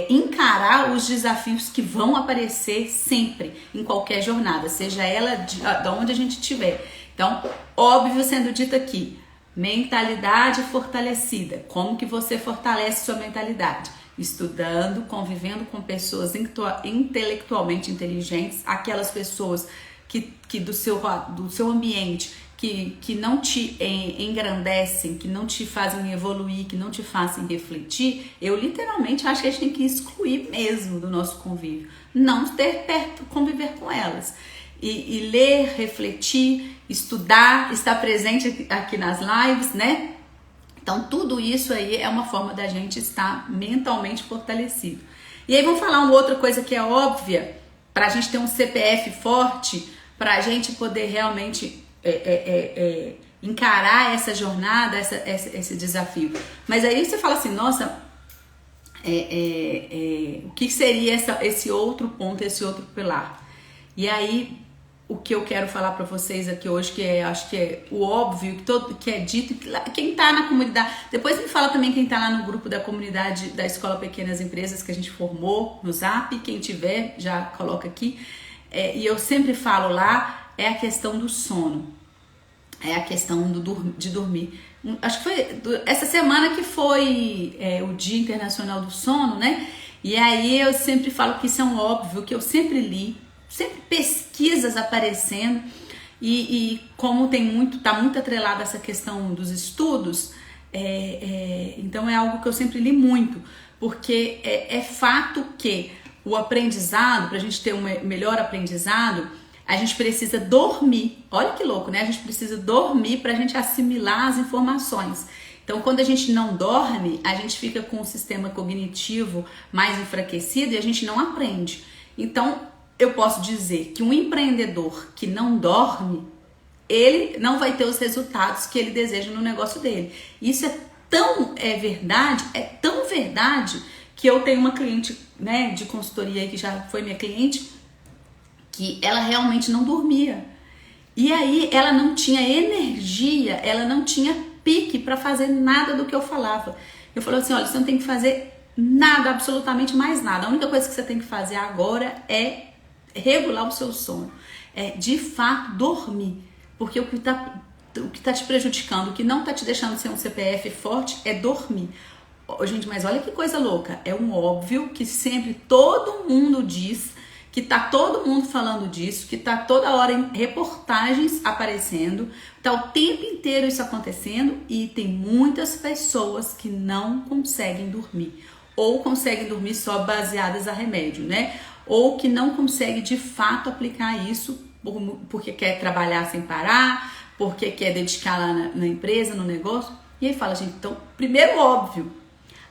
encarar os desafios que vão aparecer sempre, em qualquer jornada, seja ela de onde a gente estiver. Então, óbvio sendo dito aqui, mentalidade fortalecida. Como que você fortalece sua mentalidade? Estudando, convivendo com pessoas intelectualmente inteligentes, aquelas pessoas que do seu ambiente, que não te engrandecem, que não te fazem evoluir, que não te fazem refletir. Eu literalmente acho que a gente tem que excluir mesmo do nosso convívio, não ter perto, conviver com elas. E ler, refletir, estudar, estar presente aqui nas lives, né? Então, tudo isso aí é uma forma da gente estar mentalmente fortalecido. E aí, vamos falar uma outra coisa que é óbvia, para a gente ter um CPF forte, para a gente poder realmente encarar essa jornada, esse desafio. Mas aí você fala assim, nossa, o que seria esse outro ponto, esse outro pilar? E aí, o que eu quero falar para vocês aqui hoje, que acho que é o óbvio, que é dito, quem tá na comunidade, depois me fala também quem tá lá no grupo da comunidade da Escola Pequenas Empresas que a gente formou no Zap, quem tiver já coloca aqui, e eu sempre falo lá, é a questão do sono, é a questão de dormir. Acho que foi essa semana que foi o Dia Internacional do Sono, né? E aí eu sempre falo que isso é um óbvio, que eu sempre li, sempre pesquisas aparecendo e como tá muito atrelada essa questão dos estudos, então é algo que eu sempre li muito, porque é fato que o aprendizado, para a gente ter um melhor aprendizado, a gente precisa dormir. Olha que louco, né? A gente precisa dormir para a gente assimilar as informações. Então, quando a gente não dorme, a gente fica com o sistema cognitivo mais enfraquecido e a gente não aprende. Então, eu posso dizer que um empreendedor que não dorme, ele não vai ter os resultados que ele deseja no negócio dele. Isso é tão verdade, que eu tenho uma cliente, né, de consultoria aí, que já foi minha cliente, que ela realmente não dormia. E aí ela não tinha energia, ela não tinha pique para fazer nada do que eu falava. Eu falei assim, olha, você não tem que fazer nada, absolutamente mais nada. A única coisa que você tem que fazer agora é regular o seu sono, de fato dormir, porque o que tá te prejudicando, o que não tá te deixando ser um CPF forte é dormir. Gente, mas olha que coisa louca, é um óbvio que sempre todo mundo diz, que tá todo mundo falando disso, que tá toda hora em reportagens aparecendo, tá o tempo inteiro isso acontecendo e tem muitas pessoas que não conseguem dormir, ou conseguem dormir só baseadas a remédio, né? Ou que não consegue de fato aplicar isso porque quer trabalhar sem parar, porque quer dedicar lá na empresa, no negócio. E aí fala, gente, então, primeiro óbvio,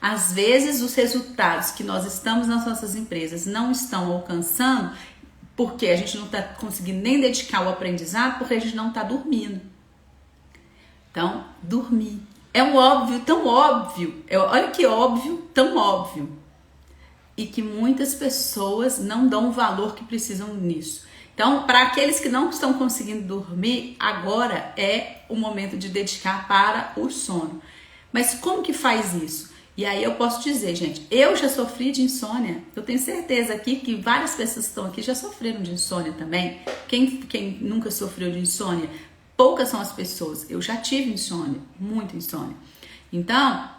às vezes os resultados que nós estamos nas nossas empresas não estão alcançando porque a gente não está conseguindo nem dedicar o aprendizado, porque a gente não está dormindo. Então, dormir. É um óbvio, tão óbvio, olha que óbvio, tão óbvio. E que muitas pessoas não dão o valor que precisam nisso. Então, para aqueles que não estão conseguindo dormir, agora é o momento de dedicar para o sono. Mas como que faz isso? E aí eu posso dizer, gente, eu já sofri de insônia. Eu tenho certeza aqui que várias pessoas que estão aqui já sofreram de insônia também. Quem nunca sofreu de insônia? Poucas são as pessoas. Eu já tive insônia, muita insônia. Então,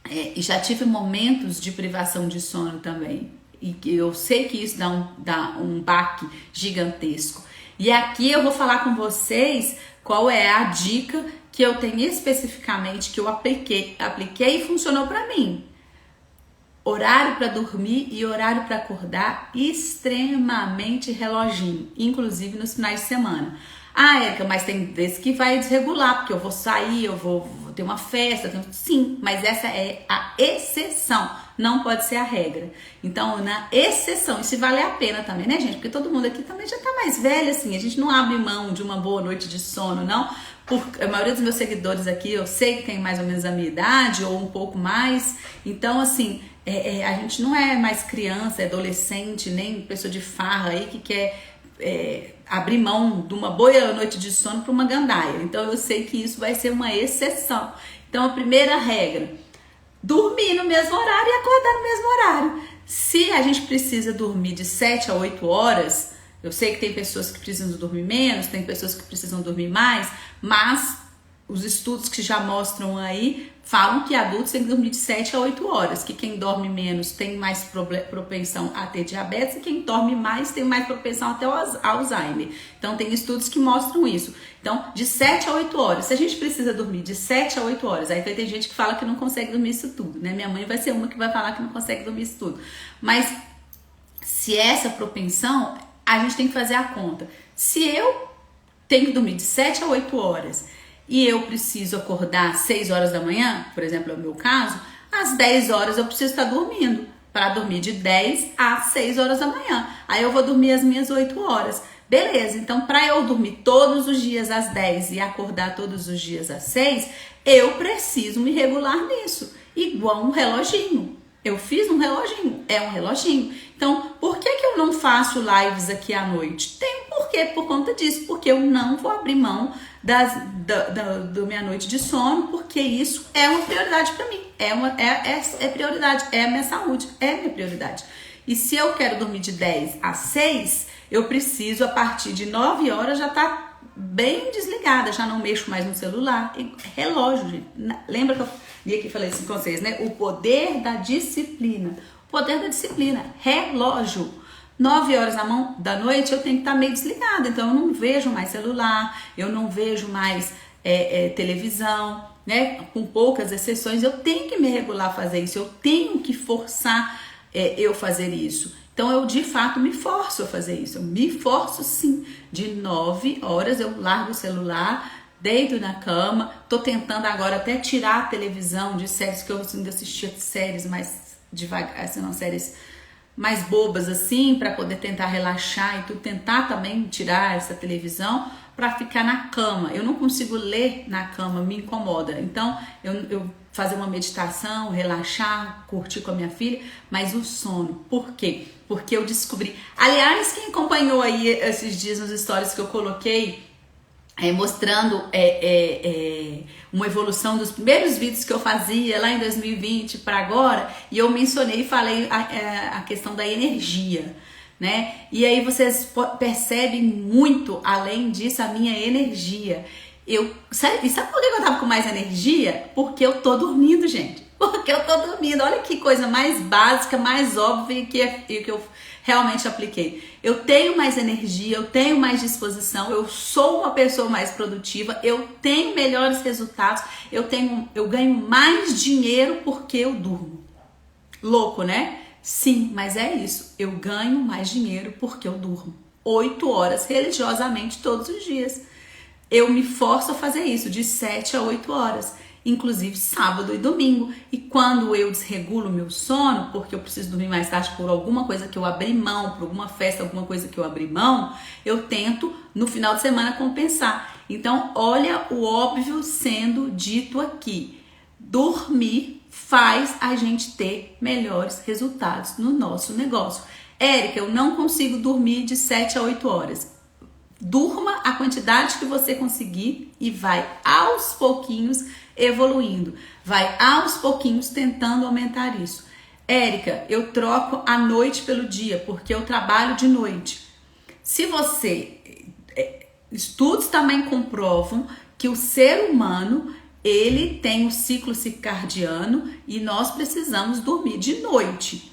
E já tive momentos de privação de sono também. E eu sei que isso dá um baque gigantesco. E aqui eu vou falar com vocês qual é a dica que eu tenho especificamente, que eu apliquei e funcionou para mim. Horário para dormir e horário para acordar extremamente reloginho, inclusive nos finais de semana. Ah, Érica, mas tem vezes que vai desregular, porque eu vou sair, eu vou ter uma festa. Sim, mas essa é a exceção, não pode ser a regra. Então, na exceção, e se valer a pena também, né, gente? Porque todo mundo aqui também já tá mais velho, assim, a gente não abre mão de uma boa noite de sono, não. A maioria dos meus seguidores aqui, eu sei que tem mais ou menos a minha idade, ou um pouco mais. Então, assim, a gente não é mais criança, adolescente, nem pessoa de farra aí que quer abrir mão de uma boa noite de sono para uma gandaia. Então eu sei que isso vai ser uma exceção. Então a primeira regra, dormir no mesmo horário e acordar no mesmo horário. Se a gente precisa dormir de 7 a 8 horas, eu sei que tem pessoas que precisam dormir menos, tem pessoas que precisam dormir mais, mas os estudos que já mostram aí falam que adultos têm que dormir de 7 a 8 horas, que quem dorme menos tem mais propensão a ter diabetes e quem dorme mais tem mais propensão a ter Alzheimer. Então tem estudos que mostram isso. Então, de 7 a 8 horas. Se a gente precisa dormir de 7 a 8 horas, aí vai ter gente que fala que não consegue dormir isso tudo, né? Minha mãe vai ser uma que vai falar que não consegue dormir isso tudo. Mas se essa propensão, a gente tem que fazer a conta. Se eu tenho que dormir de 7 a 8 horas e eu preciso acordar às 6 horas da manhã, por exemplo, é o meu caso, às 10 horas eu preciso estar dormindo, para dormir de 10 às 6 horas da manhã. Aí eu vou dormir as minhas 8 horas. Beleza, então para eu dormir todos os dias às 10 e acordar todos os dias às 6, eu preciso me regular nisso, igual um reloginho. Eu fiz um reloginho, é um reloginho. Então, por que eu não faço lives aqui à noite? Tem um porquê, por conta disso, porque eu não vou abrir mão da minha noite de sono, porque isso é uma prioridade para mim, é prioridade, é a minha saúde, é a minha prioridade. E se eu quero dormir de 10 a 6, eu preciso, a partir de 9 horas, já tá bem desligada, já não mexo mais no celular. E relógio, gente. Lembra que eu vi aqui e falei assim com vocês, né? O poder da disciplina. O poder da disciplina. Relógio. 9 horas da noite eu tenho que estar meio desligada. Então eu não vejo mais celular, eu não vejo mais televisão, né? Com poucas exceções, eu tenho que me regular a fazer isso. Eu tenho que forçar eu fazer isso. Então eu de fato me forço a fazer isso, eu me forço sim. De 9 horas eu largo o celular, deito na cama, tô tentando agora até tirar a televisão de séries, que eu ainda assistia séries mais devagar, assim, não, séries mais bobas assim, para poder tentar relaxar e tudo, tentar também tirar essa televisão para ficar na cama. Eu não consigo ler na cama, me incomoda. Então eu fazer uma meditação, relaxar, curtir com a minha filha, mas o sono. Por quê? Porque eu descobri. Aliás, quem acompanhou aí esses dias nos stories que eu coloquei, mostrando uma evolução dos primeiros vídeos que eu fazia lá em 2020 para agora, e eu mencionei e falei a questão da energia, né? E aí vocês percebem muito, além disso, a minha energia. Sabe por que eu tava com mais energia? Porque eu tô dormindo, gente. Porque eu tô dormindo. Olha que coisa mais básica, mais óbvia que eu realmente apliquei. Eu tenho mais energia, eu tenho mais disposição, eu sou uma pessoa mais produtiva, eu tenho melhores resultados, eu ganho mais dinheiro porque eu durmo. Louco, né? Sim, mas é isso. Eu ganho mais dinheiro porque eu durmo 8 horas religiosamente todos os dias. Eu me forço a fazer isso de 7 a 8 horas, inclusive sábado e domingo. E quando eu desregulo meu sono, porque eu preciso dormir mais tarde por alguma coisa que eu abri mão, por alguma festa, alguma coisa que eu abri mão, eu tento no final de semana compensar. Então, olha o óbvio sendo dito aqui. Dormir faz a gente ter melhores resultados no nosso negócio. Érica, eu não consigo dormir de 7 a 8 horas. Durma a quantidade que você conseguir e vai aos pouquinhos evoluindo. Vai aos pouquinhos tentando aumentar isso. Érica, eu troco a noite pelo dia porque eu trabalho de noite. Se você... Estudos também comprovam que o ser humano, ele tem o ciclo circadiano e nós precisamos dormir de noite,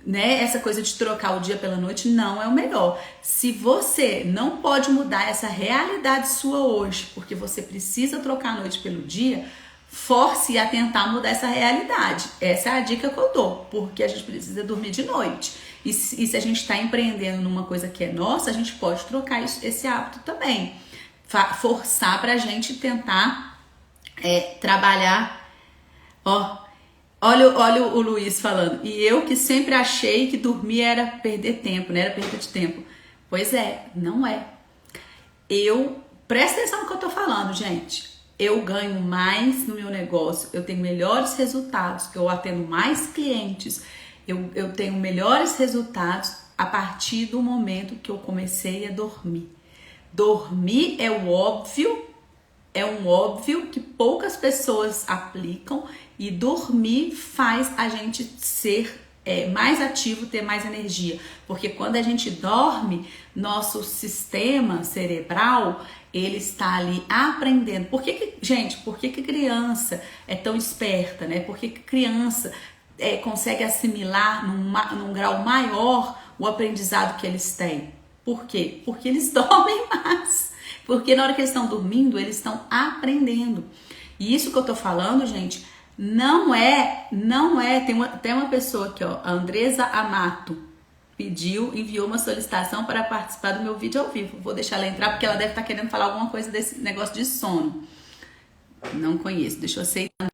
né? Essa coisa de trocar o dia pela noite não é o melhor. Se você não pode mudar essa realidade sua hoje, porque você precisa trocar a noite pelo dia, force a tentar mudar essa realidade. Essa é a dica que eu dou, porque a gente precisa dormir de noite. E se a gente está empreendendo numa coisa que é nossa, a gente pode trocar esse hábito também. Forçar para a gente tentar trabalhar. Olha o Luiz falando. E eu que sempre achei que dormir era perder tempo, né? Era perda de tempo. Pois é, não é. Presta atenção no que eu tô falando, gente. Eu ganho mais no meu negócio, eu tenho melhores resultados, eu atendo mais clientes, eu tenho melhores resultados a partir do momento que eu comecei a dormir. Dormir é um óbvio que poucas pessoas aplicam, e dormir faz a gente ser mais ativo, ter mais energia. Porque quando a gente dorme, nosso sistema cerebral, ele está ali aprendendo. Gente, por que criança é tão esperta, né? Por que criança consegue assimilar num grau maior o aprendizado que eles têm? Por quê? Porque eles dormem mais. Porque na hora que eles estão dormindo, eles estão aprendendo. E isso que eu tô falando, gente, não é. Tem uma pessoa aqui, ó, a Andresa Amato, enviou uma solicitação para participar do meu vídeo ao vivo. Vou deixar ela entrar porque ela deve estar querendo falar alguma coisa desse negócio de sono. Não conheço, deixa eu aceitar.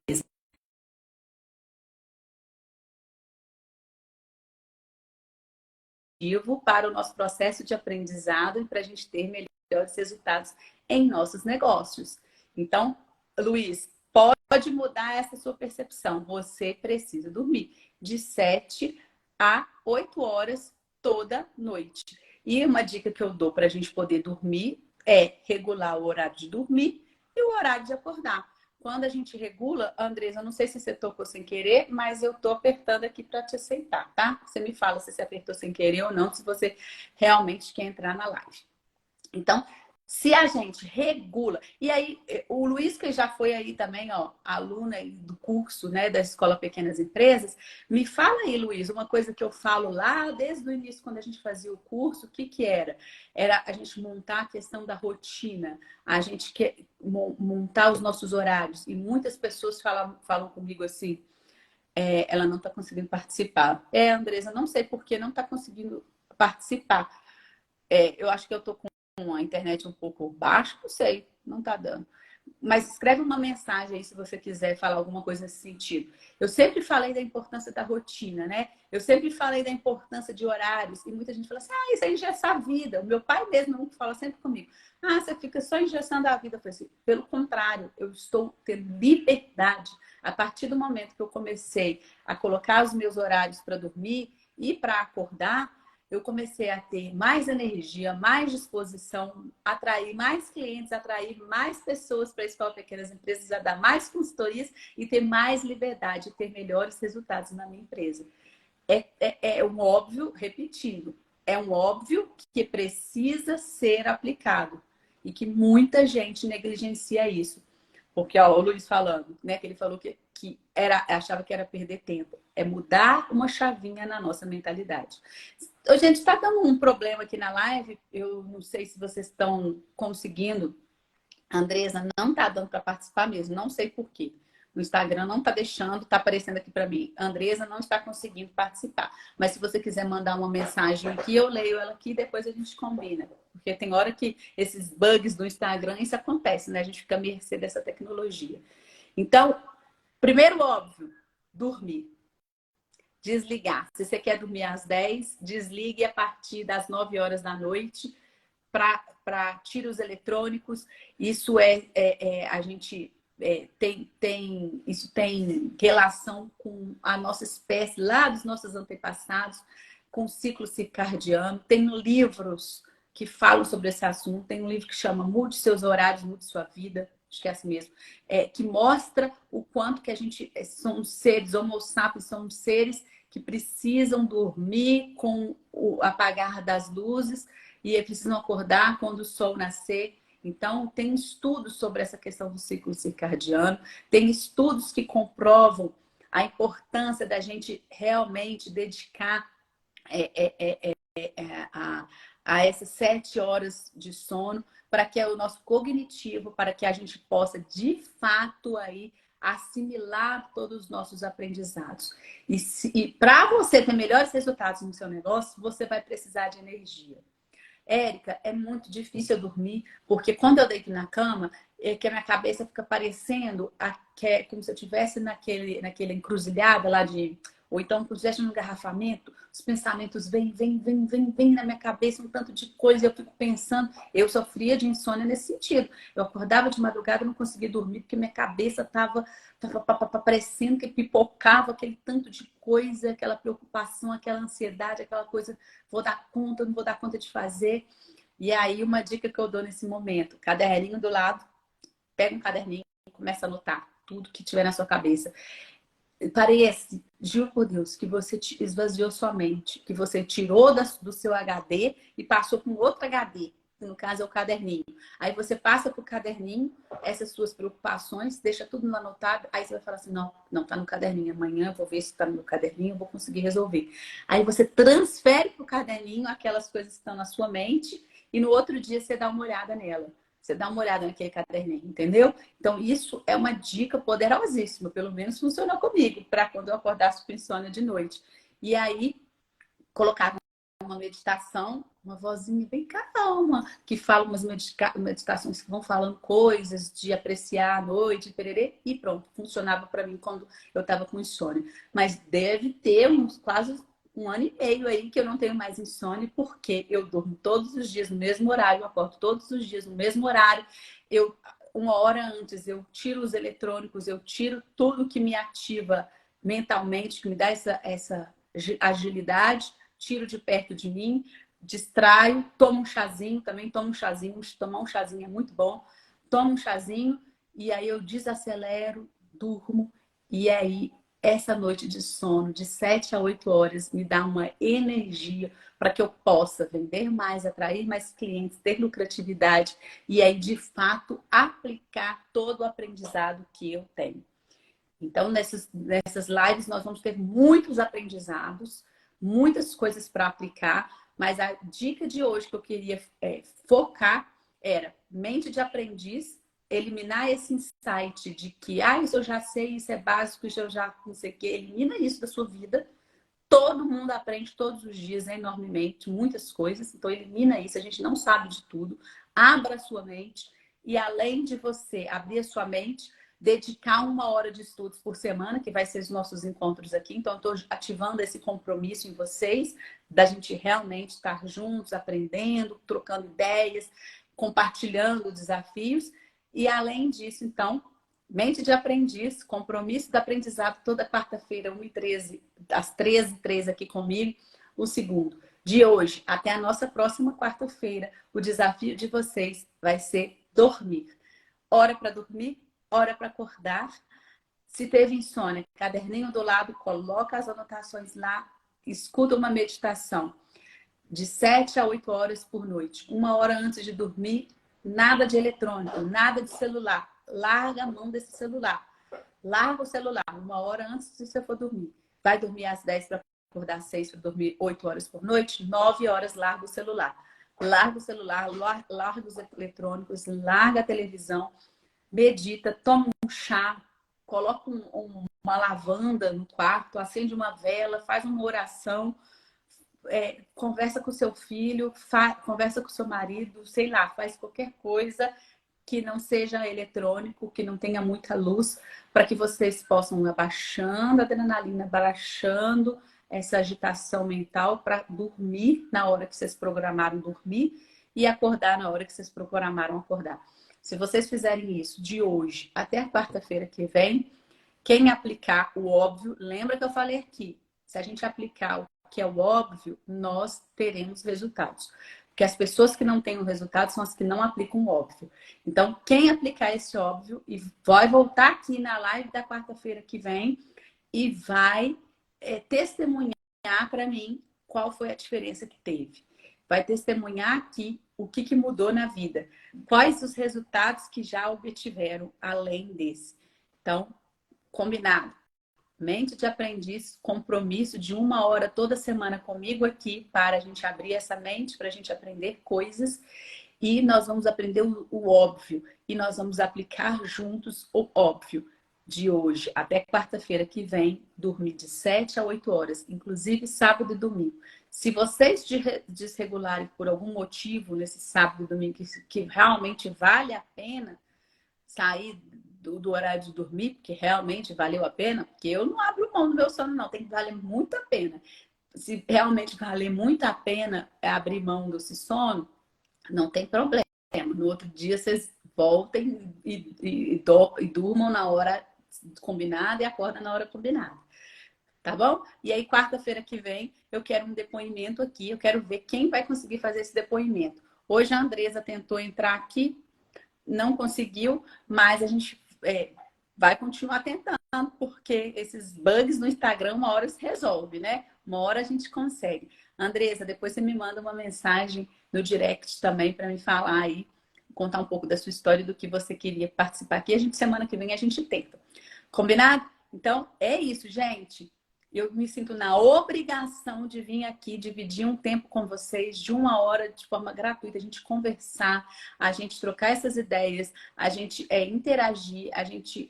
Para o nosso processo de aprendizado e para a gente ter melhores resultados em nossos negócios. Então, Luiz, pode mudar essa sua percepção. Você precisa dormir de 7 a 8 horas toda noite. E uma dica que eu dou para a gente poder dormir é regular o horário de dormir e o horário de acordar. Quando a gente regula, Andresa, eu não sei se você tocou sem querer, mas eu tô apertando aqui para te aceitar, tá? Você me fala se você apertou sem querer ou não, se você realmente quer entrar na live. Então, se a gente regula... E aí, o Luiz, que já foi aí também, ó, aluna do curso, né, da Escola Pequenas Empresas, me fala aí, Luiz, uma coisa que eu falo lá desde o início, quando a gente fazia o curso, o que era? Era a gente montar a questão da rotina, a gente quer montar os nossos horários. E muitas pessoas falam comigo assim, ela não está conseguindo participar. Andresa, não sei por que não está conseguindo participar. Eu acho que eu tô com a internet um pouco baixa, não sei, não tá dando. Mas escreve uma mensagem aí se você quiser falar alguma coisa nesse sentido. Eu sempre falei da importância da rotina, né? Eu sempre falei da importância de horários. E muita gente fala assim, isso é engessar a vida. O meu pai mesmo fala sempre comigo, você fica só engessando a vida. Eu falei assim, pelo contrário, eu estou tendo liberdade. A partir do momento que eu comecei a colocar os meus horários para dormir e para acordar, eu comecei a ter mais energia, mais disposição, atrair mais clientes, atrair mais pessoas para a Escola Pequenas Empresas, a dar mais consultorias e ter mais liberdade, ter melhores resultados na minha empresa. É um óbvio, repetindo, é um óbvio que precisa ser aplicado e que muita gente negligencia isso. Porque, ó, o Luiz falando, né, que ele falou que achava que era perder tempo. É mudar uma chavinha na nossa mentalidade. Gente, está dando um problema aqui na live. Eu não sei se vocês estão conseguindo. A Andresa não está dando para participar mesmo. Não sei por quê. O Instagram não está deixando. Está aparecendo aqui para mim. A Andresa não está conseguindo participar. Mas se você quiser mandar uma mensagem aqui, eu leio ela aqui e depois a gente combina. Porque tem hora que esses bugs do Instagram, isso acontece, né? A gente fica à mercê dessa tecnologia. Então, primeiro óbvio, dormir. Desligar. Se você quer dormir às 10, desligue a partir das 9 horas da noite para tirar os eletrônicos. Isso a gente isso tem relação com a nossa espécie, lá dos nossos antepassados, com o ciclo circadiano. Tem livros que falam sobre esse assunto. Tem um livro que chama Mude Seus Horários, Mude Sua Vida. Acho que é assim mesmo. Que mostra o quanto que a gente somos seres, homo sapiens, somos seres que precisam dormir com o apagar das luzes e precisam acordar quando o sol nascer. Então, tem estudos sobre essa questão do ciclo circadiano, tem estudos que comprovam a importância da gente realmente dedicar a, a essas 7 horas de sono para que o nosso cognitivo, para que a gente possa de fato aí assimilar todos os nossos aprendizados. E para você ter melhores resultados no seu negócio, você vai precisar de energia. Érica, é muito difícil eu dormir, porque quando eu deito na cama, é que a minha cabeça fica parecendo como se eu estivesse naquele encruzilhada lá de... Ou então, como se estivesse no engarrafamento, os pensamentos vêm na minha cabeça, um tanto de coisa, e eu fico pensando. Eu sofria de insônia nesse sentido. Eu acordava de madrugada e não conseguia dormir, porque minha cabeça estava parecendo que pipocava aquele tanto de coisa, aquela preocupação, aquela ansiedade, aquela coisa, vou dar conta, não vou dar conta de fazer. E aí, uma dica que eu dou nesse momento, caderninho do lado, pega um caderninho e começa a anotar tudo que tiver na sua cabeça. Parece, juro por Deus, que você esvaziou sua mente, que você tirou do seu HD e passou para um outro HD, que no caso é o caderninho. Aí você passa para o caderninho essas suas preocupações, deixa tudo no anotado, aí você vai falar assim, não, tá no caderninho, amanhã eu vou ver se tá no meu caderninho, eu vou conseguir resolver. Aí você transfere para o caderninho aquelas coisas que estão na sua mente e no outro dia você dá uma olhada nela. Você dá uma olhada naquele caderninho, entendeu? Então, isso é uma dica poderosíssima. Pelo menos funcionou comigo, para quando eu acordasse com insônia de noite. E aí, colocar uma meditação, uma vozinha bem calma, que fala umas meditações que vão falando coisas de apreciar a noite, pererê, e pronto. Funcionava para mim quando eu estava com insônia. Mas deve ter quase 1 ano e meio aí que eu não tenho mais insônia, porque eu durmo todos os dias no mesmo horário, eu acordo todos os dias no mesmo horário. Eu, 1 hora antes, eu tiro os eletrônicos, eu tiro tudo que me ativa mentalmente, que me dá essa agilidade, tiro de perto de mim, distraio, tomo um chazinho, também tomo um chazinho, tomar um chazinho é muito bom, tomo um chazinho e aí eu desacelero, durmo e aí essa noite de sono de 7 a 8 horas me dá uma energia para que eu possa vender mais, atrair mais clientes, ter lucratividade e aí, de fato, aplicar todo o aprendizado que eu tenho. Então, nessas lives, nós vamos ter muitos aprendizados, muitas coisas para aplicar, mas a dica de hoje que eu queria focar era mente de aprendiz, eliminar esse insight de que, isso eu já sei, isso é básico, isso eu já não sei o quê. Elimina isso da sua vida. Todo mundo aprende todos os dias, enormemente, muitas coisas. Então, elimina isso. A gente não sabe de tudo. Abra a sua mente. E além de você abrir a sua mente, dedicar 1 hora de estudos por semana, que vai ser os nossos encontros aqui. Então, estou ativando esse compromisso em vocês, da gente realmente estar juntos, aprendendo, trocando ideias, compartilhando desafios. E além disso, então, mente de aprendiz, compromisso de aprendizado toda quarta-feira, 1h13, às 13h13 aqui comigo. O segundo, de hoje até a nossa próxima quarta-feira, o desafio de vocês vai ser dormir. Hora para dormir, hora para acordar. Se teve insônia, caderninho do lado, coloca as anotações lá, escuta uma meditação de 7 a 8 horas por noite. 1 hora antes de dormir, nada de eletrônico, nada de celular. Larga a mão desse celular. Larga o celular 1 hora antes de você for dormir. Vai dormir às 10 para acordar às 6 para dormir 8 horas por noite. 9 horas, larga o celular. Larga o celular, larga os eletrônicos, larga a televisão, medita, toma um chá, coloca uma lavanda no quarto, acende uma vela, faz uma oração, conversa com seu filho, conversa com seu marido, sei lá, faz qualquer coisa que não seja eletrônico, que não tenha muita luz, para que vocês possam abaixando a adrenalina, abaixando essa agitação mental para dormir na hora que vocês programaram dormir e acordar na hora que vocês programaram acordar. Se vocês fizerem isso de hoje até a quarta-feira que vem, quem aplicar o óbvio, lembra que eu falei aqui, se a gente aplicar o que é o óbvio, nós teremos resultados. Porque as pessoas que não têm o resultado são as que não aplicam o óbvio. Então, quem aplicar esse óbvio e vai voltar aqui na live da quarta-feira que vem e vai testemunhar para mim qual foi a diferença que teve. vai testemunhar aqui o que mudou na vida. Quais os resultados que já obtiveram além desse. Então, combinado. Mente de aprendiz, compromisso de 1 hora toda semana comigo aqui para a gente abrir essa mente, para a gente aprender coisas e nós vamos aprender o óbvio e nós vamos aplicar juntos o óbvio de hoje até quarta-feira que vem, dormir de 7 a 8 horas, inclusive sábado e domingo. Se vocês desregularem por algum motivo nesse sábado e domingo que realmente vale a pena sair do horário de dormir, porque realmente valeu a pena, porque eu não abro mão do meu sono, não. Tem que valer muito a pena. Se realmente valer muito a pena abrir mão desse sono, não tem problema. No outro dia, vocês voltem e durmam na hora combinada e acordam na hora combinada. Tá bom? E aí, quarta-feira que vem, eu quero um depoimento aqui. Eu quero ver quem vai conseguir fazer esse depoimento. Hoje a Andresa tentou entrar aqui, não conseguiu, mas a gente vai continuar tentando, porque esses bugs no Instagram uma hora se resolve, né? Uma hora a gente consegue. Andresa, depois você me manda uma mensagem no direct também para me falar aí, contar um pouco da sua história e do que você queria participar aqui. Semana que vem a gente tenta. Combinado? Então, é isso, gente. Eu me sinto na obrigação de vir aqui dividir um tempo com vocês de 1 hora de forma gratuita, a gente conversar, a gente trocar essas ideias, a gente interagir, a gente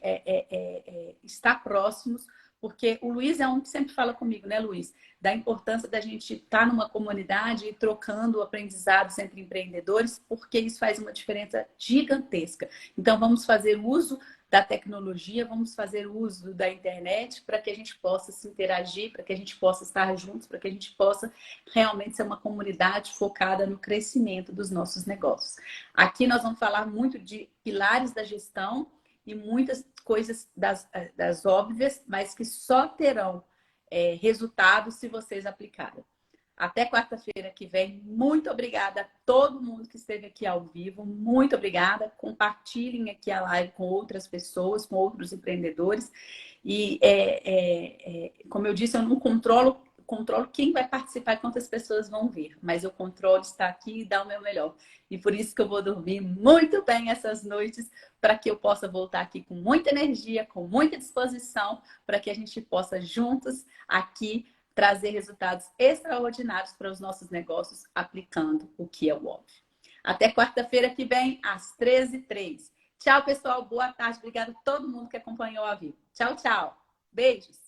estar próximos, porque o Luiz é um que sempre fala comigo, né, Luiz? Da importância da gente estar numa comunidade e trocando aprendizados entre empreendedores, porque isso faz uma diferença gigantesca. Então, vamos fazer uso da tecnologia, vamos fazer uso da internet para que a gente possa se interagir, para que a gente possa estar juntos, para que a gente possa realmente ser uma comunidade focada no crescimento dos nossos negócios. Aqui nós vamos falar muito de pilares da gestão e muitas coisas das óbvias, mas que só terão resultados se vocês aplicarem. Até quarta-feira que vem. Muito obrigada a todo mundo que esteve aqui ao vivo. Muito obrigada. Compartilhem aqui a live com outras pessoas, com outros empreendedores. E, como eu disse, eu não controlo quem vai participar e quantas pessoas vão ver. Mas eu controlo estar aqui e dar o meu melhor. E por isso que eu vou dormir muito bem essas noites, para que eu possa voltar aqui com muita energia, com muita disposição, para que a gente possa juntos aqui trazer resultados extraordinários para os nossos negócios, aplicando o que é o óbvio. Até quarta-feira que vem, às 13h03. Tchau, pessoal. Boa tarde. Obrigada a todo mundo que acompanhou ao vivo. Tchau, tchau. Beijos.